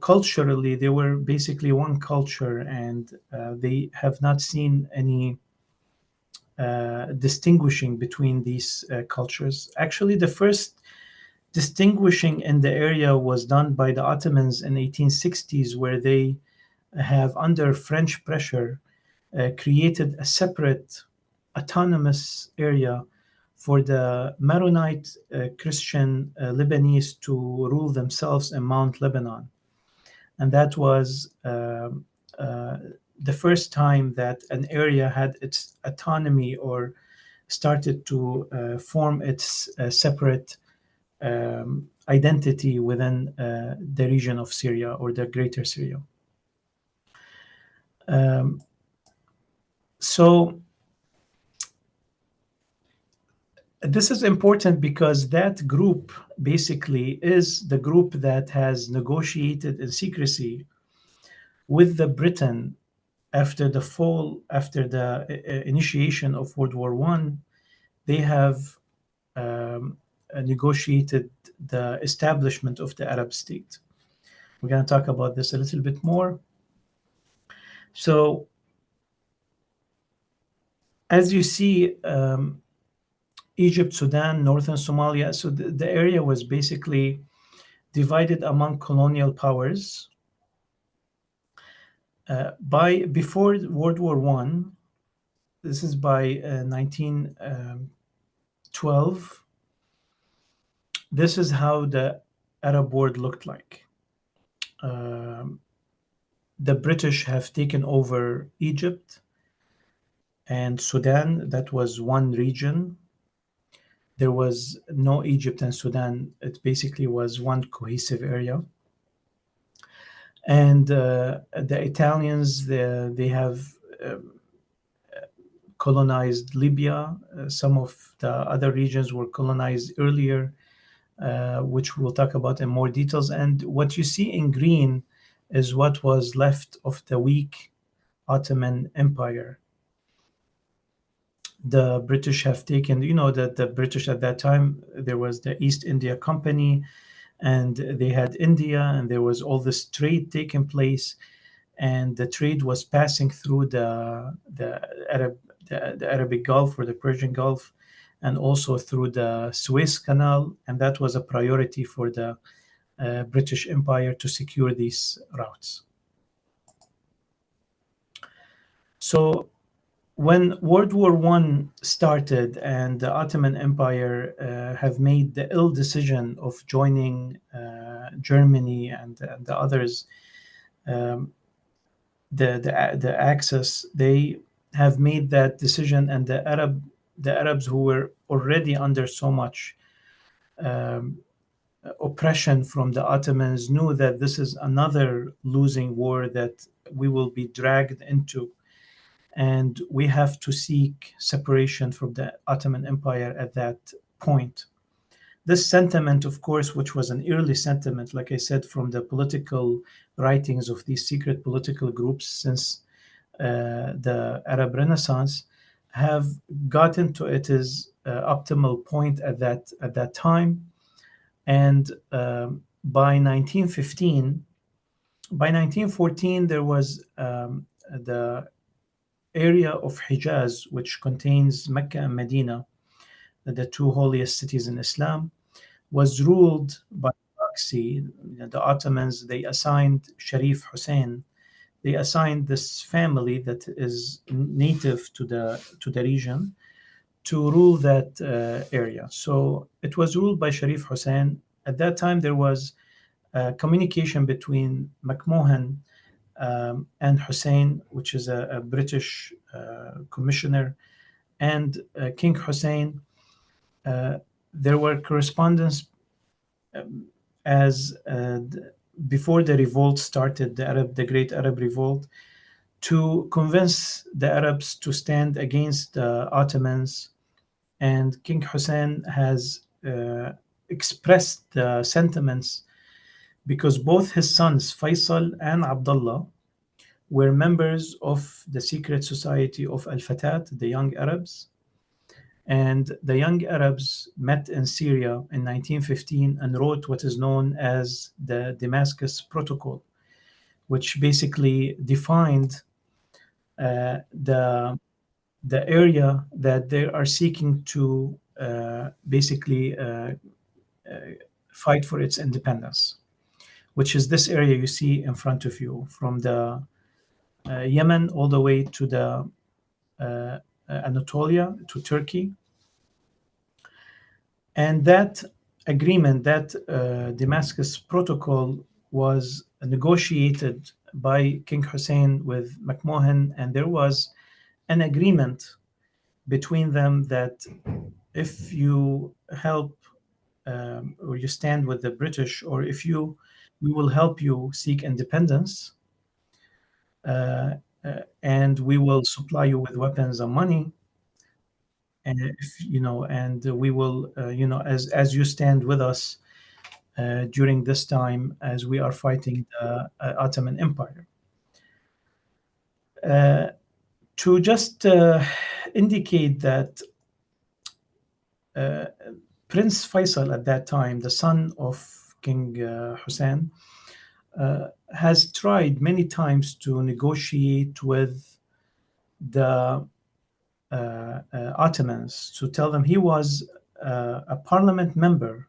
culturally, they were basically one culture, and they have not seen any distinguishing between these cultures. Actually, the first distinguishing in the area was done by the Ottomans in 1860s, where they have, under French pressure, created a separate autonomous area for the Maronite Christian Lebanese to rule themselves in Mount Lebanon. And that was the first time that an area had its autonomy or started to form its separate identity within the region of Syria or the Greater Syria. So this is important because that group basically is the group that has negotiated in secrecy with the Britain after the initiation of World War I. They have negotiated the establishment of the Arab state. We're going to talk about this a little bit more. So, as you see, Egypt, Sudan, northern Somalia, so the area was basically divided among colonial powers. Before World War I, this is by 1912, this is how the Arab world looked like. The British have taken over Egypt and Sudan. That was one region. There was no Egypt and Sudan. It basically was one cohesive area. And the Italians, they have colonized Libya. Some of the other regions were colonized earlier, which we'll talk about in more details. And what you see in green is what was left of the weak Ottoman Empire. The British have taken, that the British at that time, there was the East India Company, and they had India, and there was all this trade taking place, and the trade was passing through the Arabic Gulf or the Persian Gulf, and also through the Suez Canal, and that was a priority for the British Empire to secure these routes. So when World War I started and the Ottoman Empire have made the ill decision of joining Germany and the others, the Axis, they have made that decision, and the Arabs who were already under so much oppression from the Ottomans knew that this is another losing war that we will be dragged into, and we have to seek separation from the Ottoman Empire at that point. This sentiment, of course, which was an early sentiment, like I said, from the political writings of these secret political groups since the Arab Renaissance, have gotten to its optimal point at that time. And by 1914, there was the area of Hijaz, which contains Mecca and Medina, the two holiest cities in Islam, was ruled by proxy. The Ottomans, they assigned Sharif Hussein. They assigned this family that is native to the region to rule that area. So it was ruled by Sharif Hussein. At that time, there was communication between McMahon and Hussein, which is a British commissioner, and King Hussein. There were correspondence as before the revolt started, the Great Arab Revolt, to convince the Arabs to stand against the Ottomans. And King Hussein has expressed the sentiments because both his sons, Faisal and Abdullah, were members of the secret society of Al-Fatat, the Young Arabs. And the Young Arabs met in Syria in 1915 and wrote what is known as the Damascus Protocol, which basically defined the area that they are seeking to basically fight for its independence, which is this area you see in front of you, from the Yemen all the way to the Anatolia, to Turkey. And that agreement, that Damascus Protocol, was negotiated by King Hussein with McMahon, and there was an agreement between them that if you help or you stand with the British, or if we will help you seek independence, and we will supply you with weapons and money, and and we will, as you stand with us during this time as we are fighting the Ottoman Empire. To just indicate that Prince Faisal at that time, the son of King Hussein, has tried many times to negotiate with the Ottomans, to tell them he was a parliament member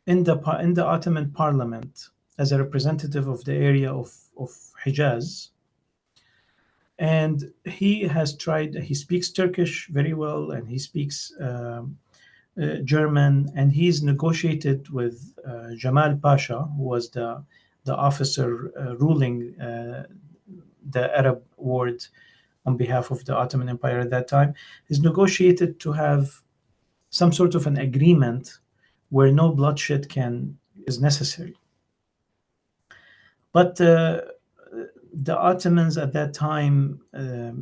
in the Ottoman parliament as a representative of the area of Hijaz. And he has tried, he speaks Turkish very well, and he speaks German, and he's negotiated with Jamal Pasha, who was the officer ruling the Arab world on behalf of the Ottoman Empire at that time. He's negotiated to have some sort of an agreement where no bloodshed is necessary. But the Ottomans at that time,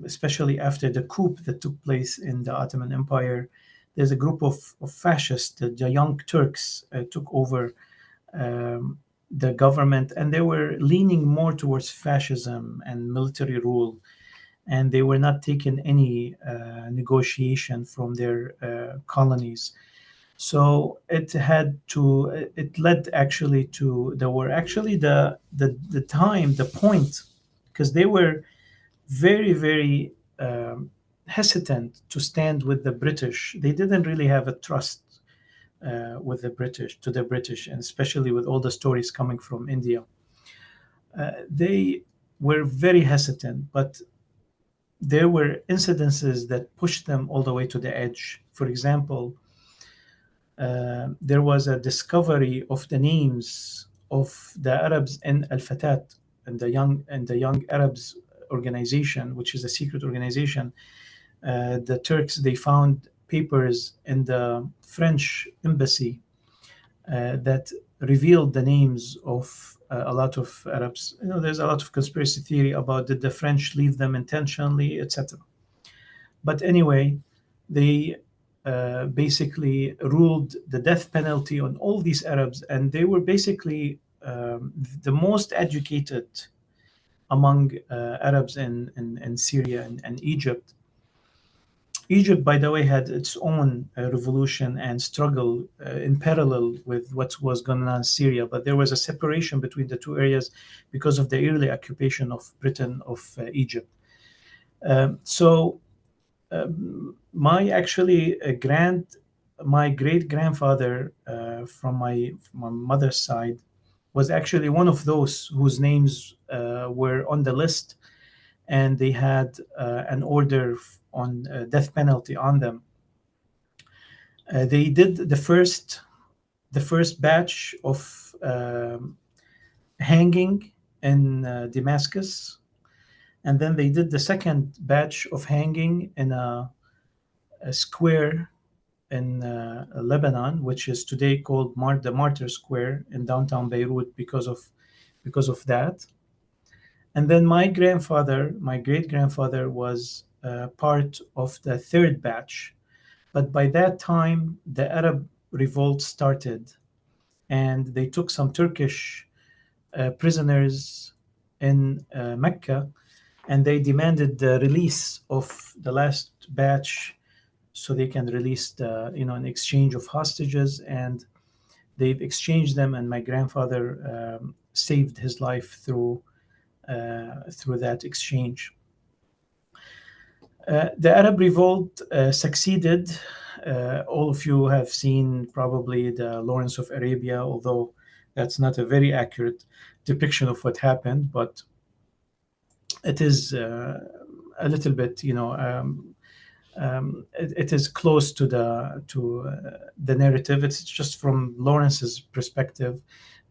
especially after the coup that took place in the Ottoman Empire, there's a group of fascists, the Young Turks, took over the government, and they were leaning more towards fascism and military rule, and they were not taking any negotiation from their colonies. So it led actually to, there were actually the point, because they were very, very hesitant to stand with the British. They didn't really have a trust with the British, and especially with all the stories coming from India. They were very hesitant, but there were incidences that pushed them all the way to the edge. For example, there was a discovery of the names of the Arabs in Al-Fatat, and the Young Arabs organization, which is a secret organization. The Turks, they found papers in the French embassy that revealed the names of a lot of Arabs. There's a lot of conspiracy theory about, did the French leave them intentionally, etc. But anyway, they basically ruled the death penalty on all these Arabs, and they were basically the most educated among Arabs in Syria and Egypt. Egypt, by the way, had its own revolution and struggle in parallel with what was going on in Syria, but there was a separation between the two areas because of the early occupation of Britain of Egypt. My great grandfather from my mother's side was actually one of those whose names were on the list, and they had an order on death penalty on them. They did the first batch of hanging in Damascus, and then they did the second batch of hanging in a square in Lebanon, which is today called the Martyr Square in downtown Beirut because of that. And then my great grandfather, was part of the third batch. But by that time, the Arab revolt started, and they took some Turkish prisoners in Mecca, and they demanded the release of the last batch so they can release an exchange of hostages, and they've exchanged them, and my grandfather saved his life through that exchange. The Arab Revolt succeeded. All of you have seen probably the Lawrence of Arabia, although that's not a very accurate depiction of what happened, but it is a little bit, it is close to the narrative. It's just from Lawrence's perspective.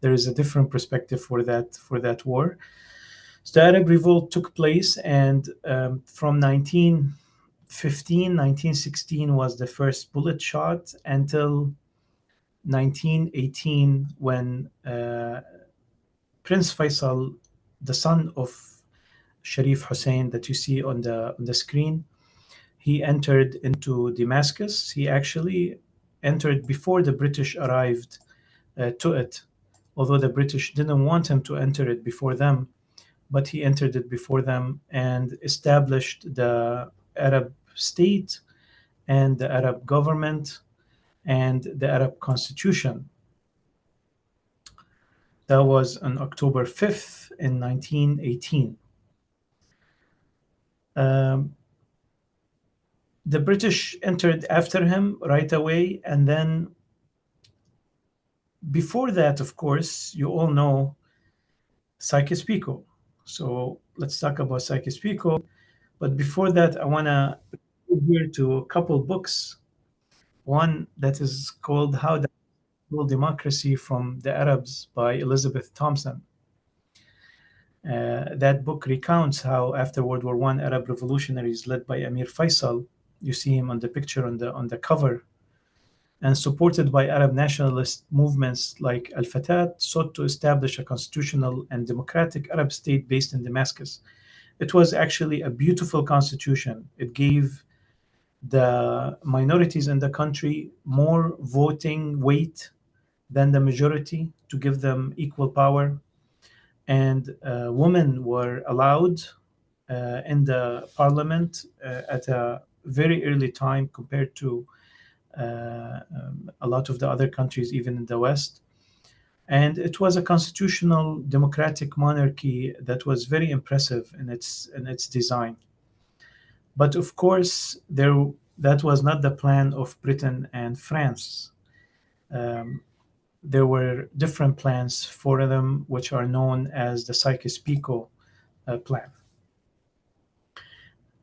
There is a different perspective for that war. So the Arab Revolt took place, and from 1916 was the first bullet shot until 1918, when Prince Faisal, the son of Sharif Hussein that you see on the screen, he entered into Damascus. He actually entered before the British arrived to it, although the British didn't want him to enter it before them. But he entered it before them and established the Arab state and the Arab government and the Arab constitution. That was on October 5th in 1918. The British entered after him right away, and then before that, of course, you all know Sykes-Picot. So let's talk about Sykes-Picot. But before that, I want to refer here to a couple books. One that is called How the Democracy from the Arabs by Elisabeth Thompson. That book recounts how after World War I, Arab revolutionaries led by Amir Faisal, you see him on the picture on the cover, and supported by Arab nationalist movements like Al-Fatah, sought to establish a constitutional and democratic Arab state based in Damascus. It was actually a beautiful constitution. It gave the minorities in the country more voting weight than the majority to give them equal power. And women were allowed in the parliament at a very early time compared to a lot of the other countries, even in the West. And it was a constitutional democratic monarchy that was very impressive in its design. But of course, that was not the plan of Britain and France. There were different plans for them, which are known as the Sykes-Picot plan.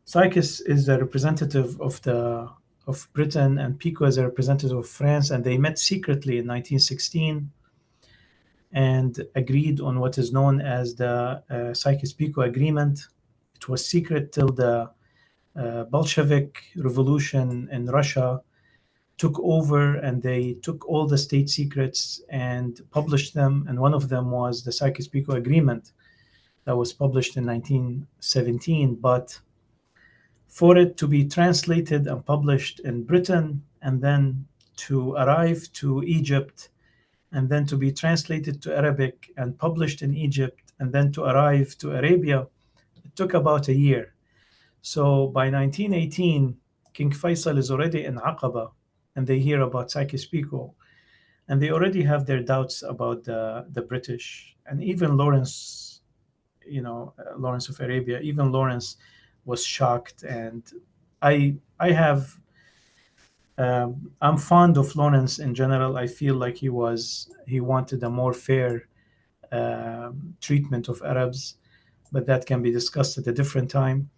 Sykes is a representative of Britain, and Picot is a representative of France, and they met secretly in 1916 and agreed on what is known as the Sykes-Picot Agreement. It was secret till the Bolshevik Revolution in Russia took over, and they took all the state secrets and published them, and one of them was the Sykes-Picot Agreement that was published in 1917. But for it to be translated and published in Britain, and then to arrive to Egypt, and then to be translated to Arabic and published in Egypt, and then to arrive to Arabia, it took about a year. So by 1918, King Faisal is already in Aqaba, and they hear about Sykes-Picot, and they already have their doubts about the British. And even Lawrence, Lawrence of Arabia, even Lawrence was shocked. And I'm fond of Lawrence in general. I feel like he wanted a more fair treatment of Arabs, but that can be discussed at a different time.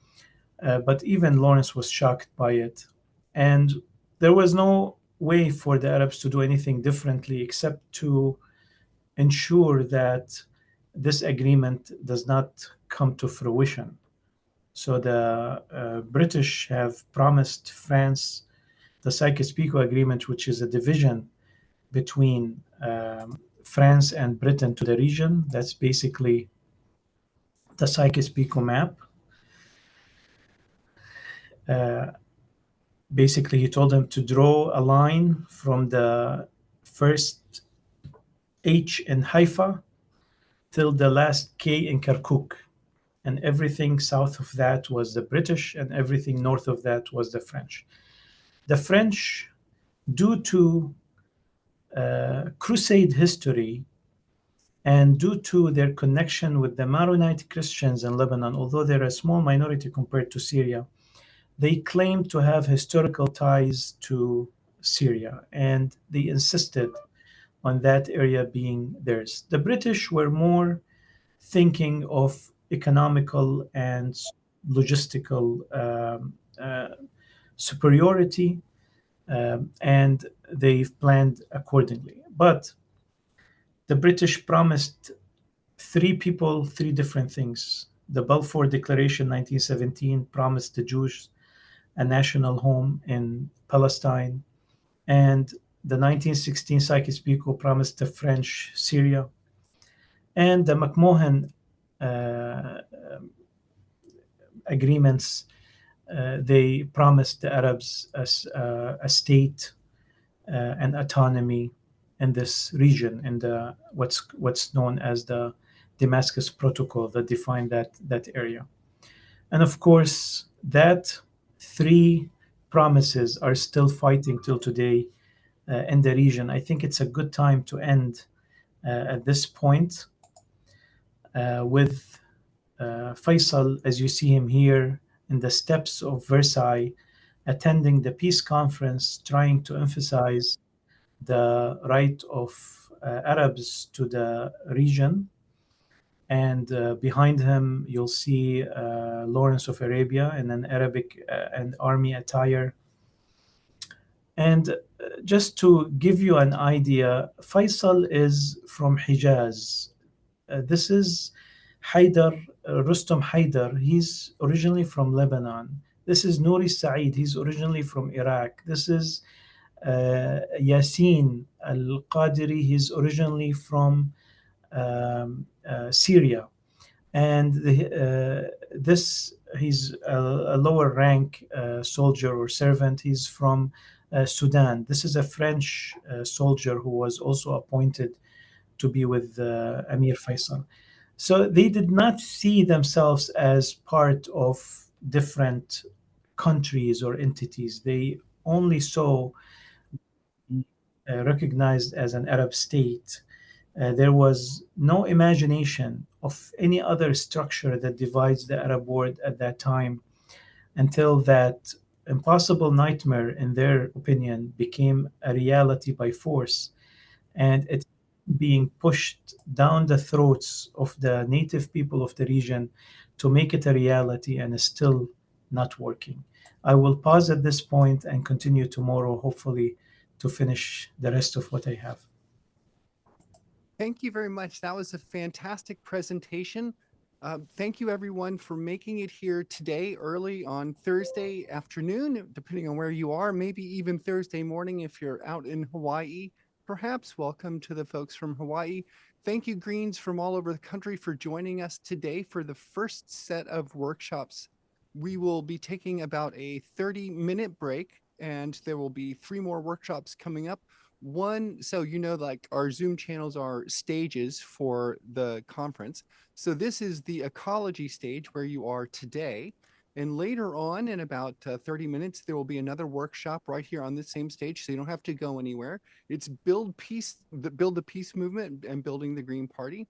But even Lawrence was shocked by it. And there was no way for the Arabs to do anything differently except to ensure that this agreement does not come to fruition. So the British have promised France the Sykes-Picot Agreement, which is a division between France and Britain to the region. That's basically the Sykes-Picot map. Basically, he told them to draw a line from the first H in Haifa till the last K in Kirkuk. And everything south of that was the British, and everything north of that was the French. The French, due to crusade history and due to their connection with the Maronite Christians in Lebanon, although they're a small minority compared to Syria, they claim to have historical ties to Syria, and they insisted on that area being theirs. The British were more thinking of economical and logistical superiority, and they've planned accordingly. But the British promised three people three different things. The Balfour Declaration 1917 promised the Jews a national home in Palestine, and the 1916 Sykes-Picot promised the French Syria, and the McMahon agreements, they promised the Arabs a state and autonomy in this region, in the what's known as the Damascus Protocol that defined that area. And of course, that three promises are still fighting till today in the region. I think it's a good time to end at this point with Faisal, as you see him here in the steps of Versailles, attending the peace conference, trying to emphasize the right of Arabs to the region. And behind him, you'll see Lawrence of Arabia in an Arabic and army attire. And just to give you an idea, Faisal is from Hijaz. This is Haidar, Rustam Haidar. He's originally from Lebanon. This is Nouri Saeed. He's originally from Iraq. This is Yasin al-Qadiri. He's originally from Syria. And he's a lower rank soldier or servant. He's from Sudan. This is a French soldier who was also appointed to be with Amir Faisal. So they did not see themselves as part of different countries or entities. They only saw recognized as an Arab state. There was no imagination of any other structure that divides the Arab world at that time until that impossible nightmare, in their opinion, became a reality by force. And it's being pushed down the throats of the native people of the region to make it a reality, and is still not working. I will pause at this point and continue tomorrow, hopefully, to finish the rest of what I have. Thank you very much. That was a fantastic presentation. Thank you, everyone, for making it here today, early on Thursday afternoon, depending on where you are, maybe even Thursday morning if you're out in Hawaii. Perhaps welcome to the folks from Hawaii. Thank you, Greens from all over the country, for joining us today for the first set of workshops. We will be taking about a 30-minute break, and there will be 3 more workshops coming up. One, so like our Zoom channels are stages for the conference. So this is the ecology stage where you are today. And later on, in about 30 minutes, there will be another workshop right here on this same stage, so you don't have to go anywhere. It's Build the Peace Movement and Building the Green Party.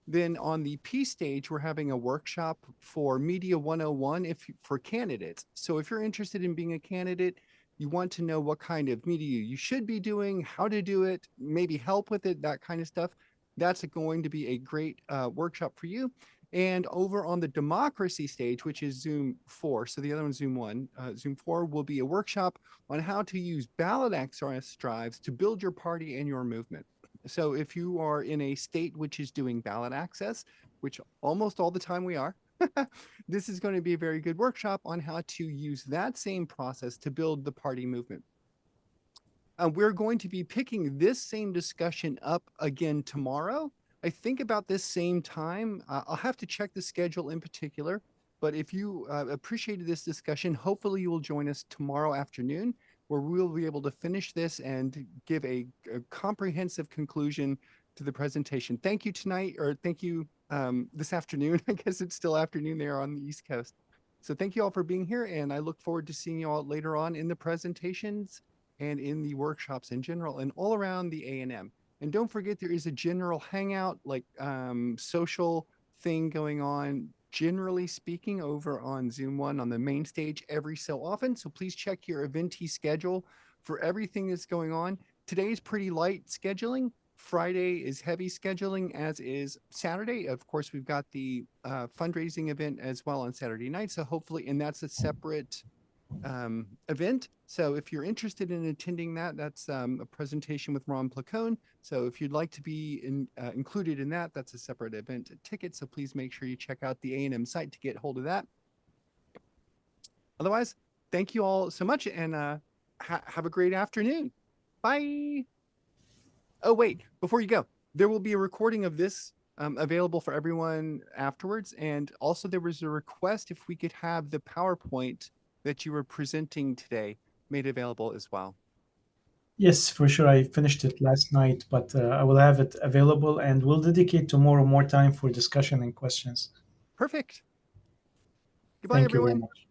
Then on the Peace stage, we're having a workshop for Media 101 for candidates. So if you're interested in being a candidate, you want to know what kind of media you should be doing, how to do it, maybe help with it, that kind of stuff, that's going to be a great workshop for you. And over on the democracy stage, which is Zoom 4, so the other one's Zoom 1, Zoom 4 will be a workshop on how to use ballot access drives to build your party and your movement. So if you are in a state which is doing ballot access, which almost all the time we are, this is going to be a very good workshop on how to use that same process to build the party movement. We're going to be picking this same discussion up again tomorrow. I think about this same time. I'll have to check the schedule in particular, but if you appreciated this discussion, hopefully you will join us tomorrow afternoon, where we'll be able to finish this and give a comprehensive conclusion to the presentation. Thank you tonight, or thank you this afternoon. I guess it's still afternoon there on the East Coast. So thank you all for being here, and I look forward to seeing you all later on in the presentations and in the workshops in general and all around the A&M. And don't forget, there is a general hangout, like social thing going on, generally speaking, over on Zoom 1 on the main stage every so often. So please check your eventee schedule for everything that's going on. Today is pretty light scheduling. Friday is heavy scheduling, as is Saturday. Of course, we've got the fundraising event as well on Saturday night. So hopefully, and that's a separate event. So if you're interested in attending that, that's a presentation with Ron Placone. So if you'd like to be included in that, that's a separate event ticket. So please make sure you check out the A&M site to get hold of that. Otherwise, thank you all so much, and have a great afternoon. Bye. Oh, wait, before you go, there will be a recording of this available for everyone afterwards. And also there was a request if we could have the PowerPoint that you were presenting today made available as well. Yes, for sure. I finished it last night, but I will have it available, and we'll dedicate tomorrow more time for discussion and questions. Perfect. Goodbye, Thank you very everyone. much.